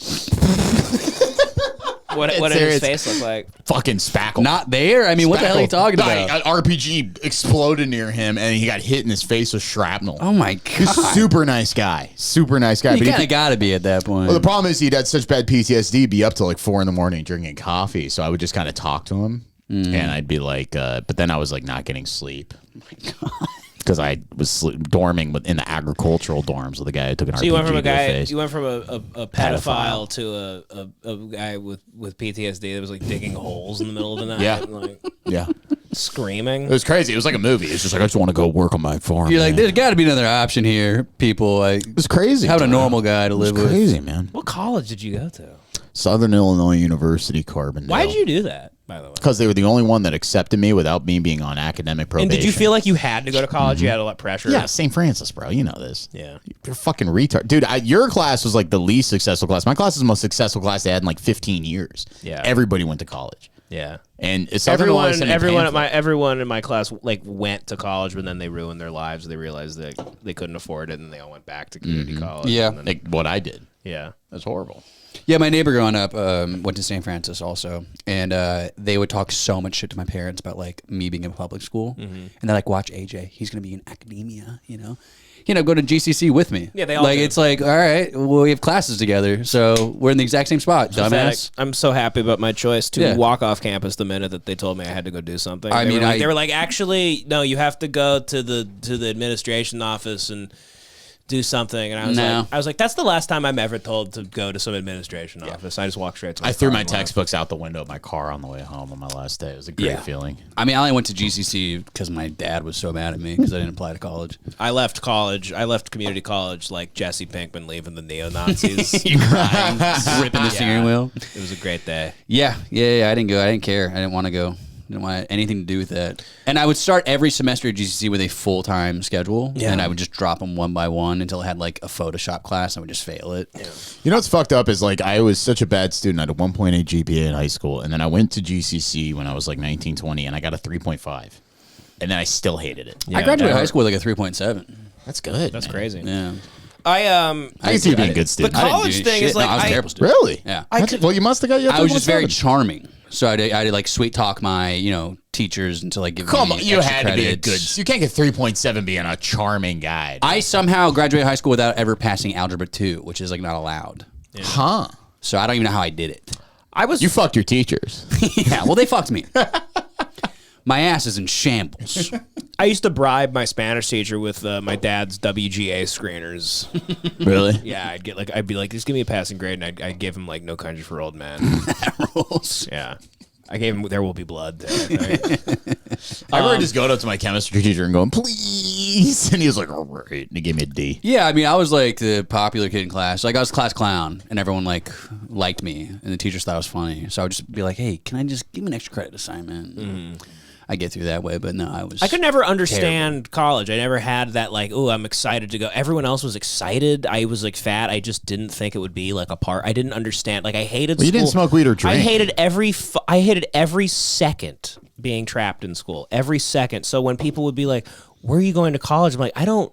What did his face look like? Fucking spackle. Not there? I mean, what the hell are you talking about? An RPG exploded near him, and he got hit in his face with shrapnel. Oh, my God. He's a super nice guy. Super nice guy. You kind of got to be at that point. Well, the problem is he'd had such bad PTSD, he'd be up till like 4 a.m. drinking coffee. So I would just kind of talk to him, and I'd be like, but then I was like not getting sleep. Oh, my God. Because I was dorming in the agricultural dorms with a guy who took an RPG you went from to the face. You went from a pedophile to a guy with PTSD that was like digging holes in the middle of the night. Yeah. And, like, yeah. Screaming. It was crazy. It was like a movie. It's just like, I just want to go work on my farm. You're like, there's got to be another option here, people. Like, it was crazy. Having a normal guy to live with. Crazy, man. What college did you go to? Southern Illinois University, Carbondale. Why did you do that, by the way? Because they were the only one that accepted me without me being on academic probation. And did you feel like you had to go to college? You had a lot of pressure? Yeah, St. Francis, bro. You know this. Yeah. You're a fucking retard. Dude, your class was like the least successful class. My class is the most successful class they had in like 15 years. Yeah. Everybody went to college. Yeah. And it's everyone in my class like went to college, but then they ruined their lives. They realized that they couldn't afford it, and they all went back to community college. Yeah. Then, like what I did. Yeah. That's horrible. Yeah, my neighbor growing up went to St. Francis also, and they would talk so much shit to my parents about like me being in public school, and they're like, "Watch AJ, he's gonna be in academia, you know." Go to GCC with me. Yeah, they all do. It's like, all right, well, we have classes together, so we're in the exact same spot, dumbass. I'm so happy about my choice to walk off campus the minute that they told me I had to go do something. They were like, actually, no, you have to go to the administration office and do something. And I was like, that's the last time I'm ever told to go to some administration office. I just walked straight to my I threw car my and textbooks out the window of my car on the way home on my last day. It was a great feeling. I mean, I only went to GCC because my dad was so mad at me because I didn't apply to college. I left college. I left community college like Jesse Pinkman leaving the neo-Nazis. You crying, ripping the steering wheel. It was a great day. Yeah. I didn't go. I didn't care. I didn't want to go. Didn't want anything to do with that. And I would start every semester at GCC with a full-time schedule, and I would just drop them one by one until I had like a Photoshop class, and I would just fail it. Yeah. You know what's fucked up is like I was such a bad student. I had a 1.8 GPA in high school, and then I went to GCC when I was like 19, 20, and I got a 3.5. And then I still hated it. Yeah, I graduated high school with like a 3.7. That's good. That's crazy. Yeah. I can see you being a good student. The college thing is like I was a terrible student. Really? Yeah. Well, you must have got your. I was just very charming, so I did like sweet talk my teachers until like give Come me on, you extra had to be a credits. good. You can't get 3.7 being a charming guy. I somehow graduated high school without ever passing Algebra 2, which is like not allowed. Yeah. Huh? So I don't even know how I did it. You fucked your teachers. Yeah, well, they fucked me. My ass is in shambles. I used to bribe my Spanish teacher with my dad's WGA screeners. Really? Yeah, I'd be like, just give me a passing grade, and I'd give him like No Country for Old Men. That rules. Yeah. I gave him There Will Be Blood. I remember just going up to my chemistry teacher and going, please. And he was like, all right. And he gave me a D. Yeah, I mean, I was like the popular kid in class. Like I was class clown, and everyone like liked me, and the teachers thought I was funny. So I would just be like, hey, can I just give me an extra credit assignment? I get through that way, but no, I could never understand college. I never had that like, oh, I'm excited to go. Everyone else was excited. I was like fat. I just didn't think it would be like a part. I didn't understand. Like I hated. Well, you didn't smoke weed or drink. I hated every second being trapped in school every second. So when people would be like, "Where are you going to college?" I'm like, I don't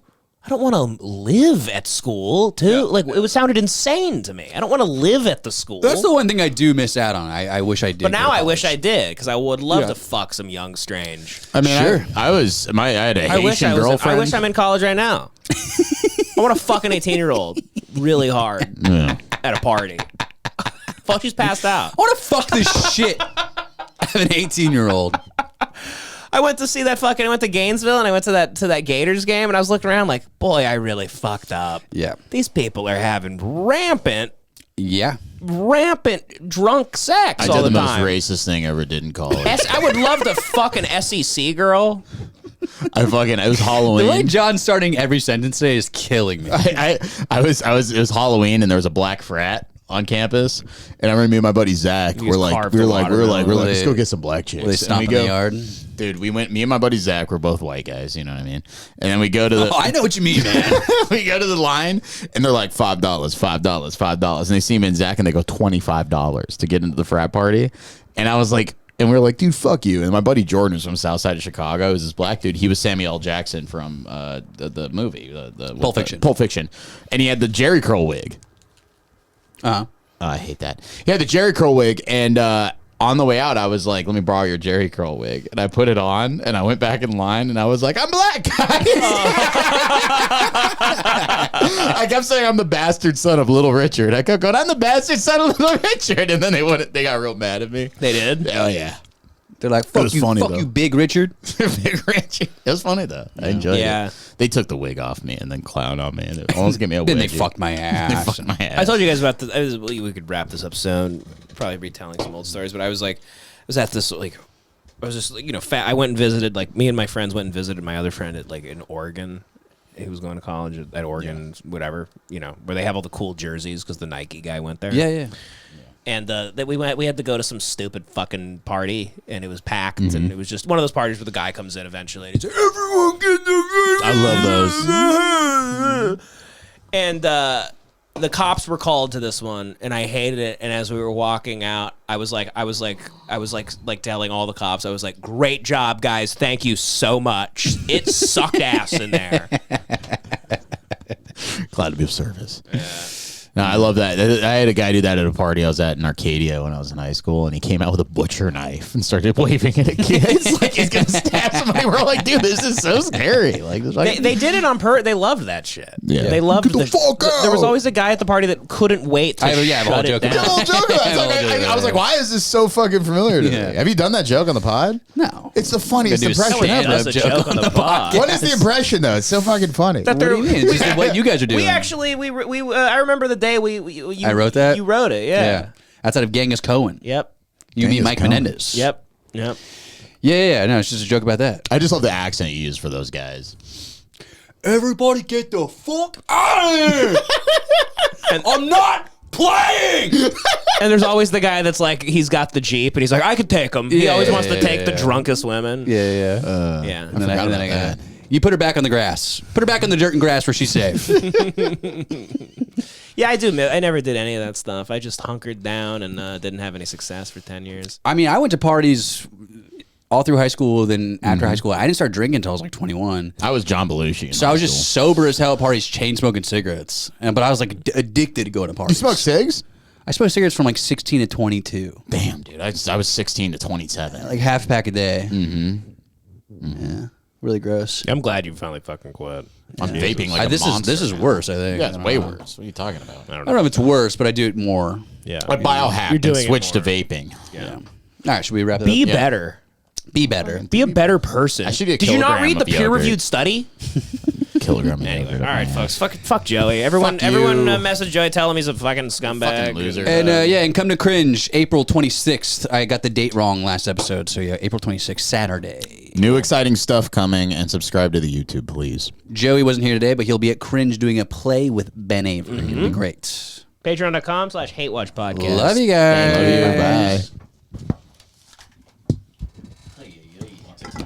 want to live at school, too. Like, it sounded insane to me. I don't want to live at the school. That's the one thing I do miss out on. I wish I did. But now I wish I did, because I would love to fuck some young strange. I mean, Sure. I had a Haitian girlfriend. I wish I'm in college right now. I want to fuck an 18-year-old really hard at a party. Fuck, she's passed out. I want to fuck the shit out of an 18-year-old. I went to see that I went to Gainesville and I went to that Gators game and I was looking around like, boy, I really fucked up. Yeah. These people are having rampant drunk sex I all did the the most time. racist thing I ever did in college. I would love to fuck an SEC girl. It was Halloween. The way John's starting every sentence today is killing me. It was Halloween and there was a black frat on campus, and I remember me and my buddy Zach we're like, let's go get some black chicks. Were they stomping in the yard? Dude, me and my buddy Zach were both white guys, you know what I mean? And then we go to the I know what you mean, man. we go to the line and they're like $5, $5. And they see me and Zach and they go $25 to get into the frat party. And I was like, and we were like, dude, fuck you. And my buddy Jordan was from South Side of Chicago. He was this black dude. He was Samuel L. Jackson from the movie, Pulp Fiction. Pulp Fiction. And he had the Jerry curl wig. Uh-huh. I hate that. He had the Jerry curl wig, and on the way out, I was like, let me borrow your Jerry curl wig. And I put it on, and I went back in line, and I was like, I'm black, guys. I kept saying I'm the bastard son of Little Richard. I kept going, I'm the bastard son of Little Richard. And then they got real mad at me. They did? Oh, yeah. They're like, fuck you, Big Richard. Big Richard. It was funny, though. I enjoyed it. They took the wig off me and then clowned on me. And it almost gave me a wig. Then they fucked my ass. They fucked my ass. I told you guys about this. We could wrap this up soon. Probably retelling some old stories. But I was at this, like, I was just, you know, I went and visited, like, me and my friends went and visited my other friend at, like, in Oregon. He was going to college at Oregon, whatever, you know, where they have all the cool jerseys because the Nike guy went there. Yeah. And we had to go to some stupid fucking party, and it was packed, and it was just one of those parties where the guy comes in eventually, and he's like, everyone get the... I love those. And the cops were called to this one, and I hated it. And as we were walking out, I was like telling all the cops, I was like, great job, guys. Thank you so much. It sucked ass in there. Glad to be of service. Yeah. No, I love that. I had a guy do that at a party I was at in Arcadia when I was in high school, and he came out with a butcher knife and started waving it at kids like he's gonna stab somebody. We're like, dude, this is so scary. Like, they did it on purpose. They loved that shit. Yeah. They loved the fuck out. There was always a guy at the party that couldn't wait to shut it down. I was like, why is this so fucking familiar to me? Have you done that joke on the pod? No. It's the funniest impression ever. That's a joke on the pod. What is the impression though? It's so fucking funny. What do you mean? It's just what you guys are doing. We actually, I remember the day you I wrote that? You wrote it, yeah. Outside of Genghis Cohen. Yep. You mean Mike Menendez. Yep. Yeah, no, it's just a joke about that. I just love the accent you use for those guys. Everybody get the fuck out of here! I'm not playing! And there's always the guy that's like, he's got the Jeep, and he's like, I could take him. He always wants to take the drunkest women. Yeah. Yeah. And then I got you put her back on the grass. Put her back on the dirt and grass where she's safe. Yeah, I do admit, I never did any of that stuff. I just hunkered down and didn't have any success for 10 years. I mean, I went to parties all through high school, then after high school. I didn't start drinking until I was like 21. I was John Belushi. So I was just sober as hell at parties, chain smoking cigarettes. But I was like addicted to going to parties. You smoke cigs? I smoked cigarettes from like 16 to 22. Damn, dude. I was 16 to 27. Like half a pack a day. Yeah. Really gross. I'm glad you finally fucking quit. I'm vaping like a monster. This is worse, I think. Yeah, it's way worse. What are you talking about? I don't know if it's worse, but I do it more. Yeah. I biohacked and switched to vaping. Yeah. All right, should we wrap it Be up? better. Be better. Be a better person. I should get Did you not kilogram read the of yogurt. peer-reviewed study? Kilogram. Anyway, all right, folks. Fuck Joey. Everyone message Joey. Tell him he's a fucking scumbag. Fucking loser. And and come to Cringe April 26th. I got the date wrong last episode, so yeah, April 26th, Saturday. New exciting stuff coming, and subscribe to the YouTube, please. Joey wasn't here today, but he'll be at Cringe doing a play with Ben Avery. It'll be great. Patreon.com/HateWatchPodcast. Love you guys. Love you. Bye.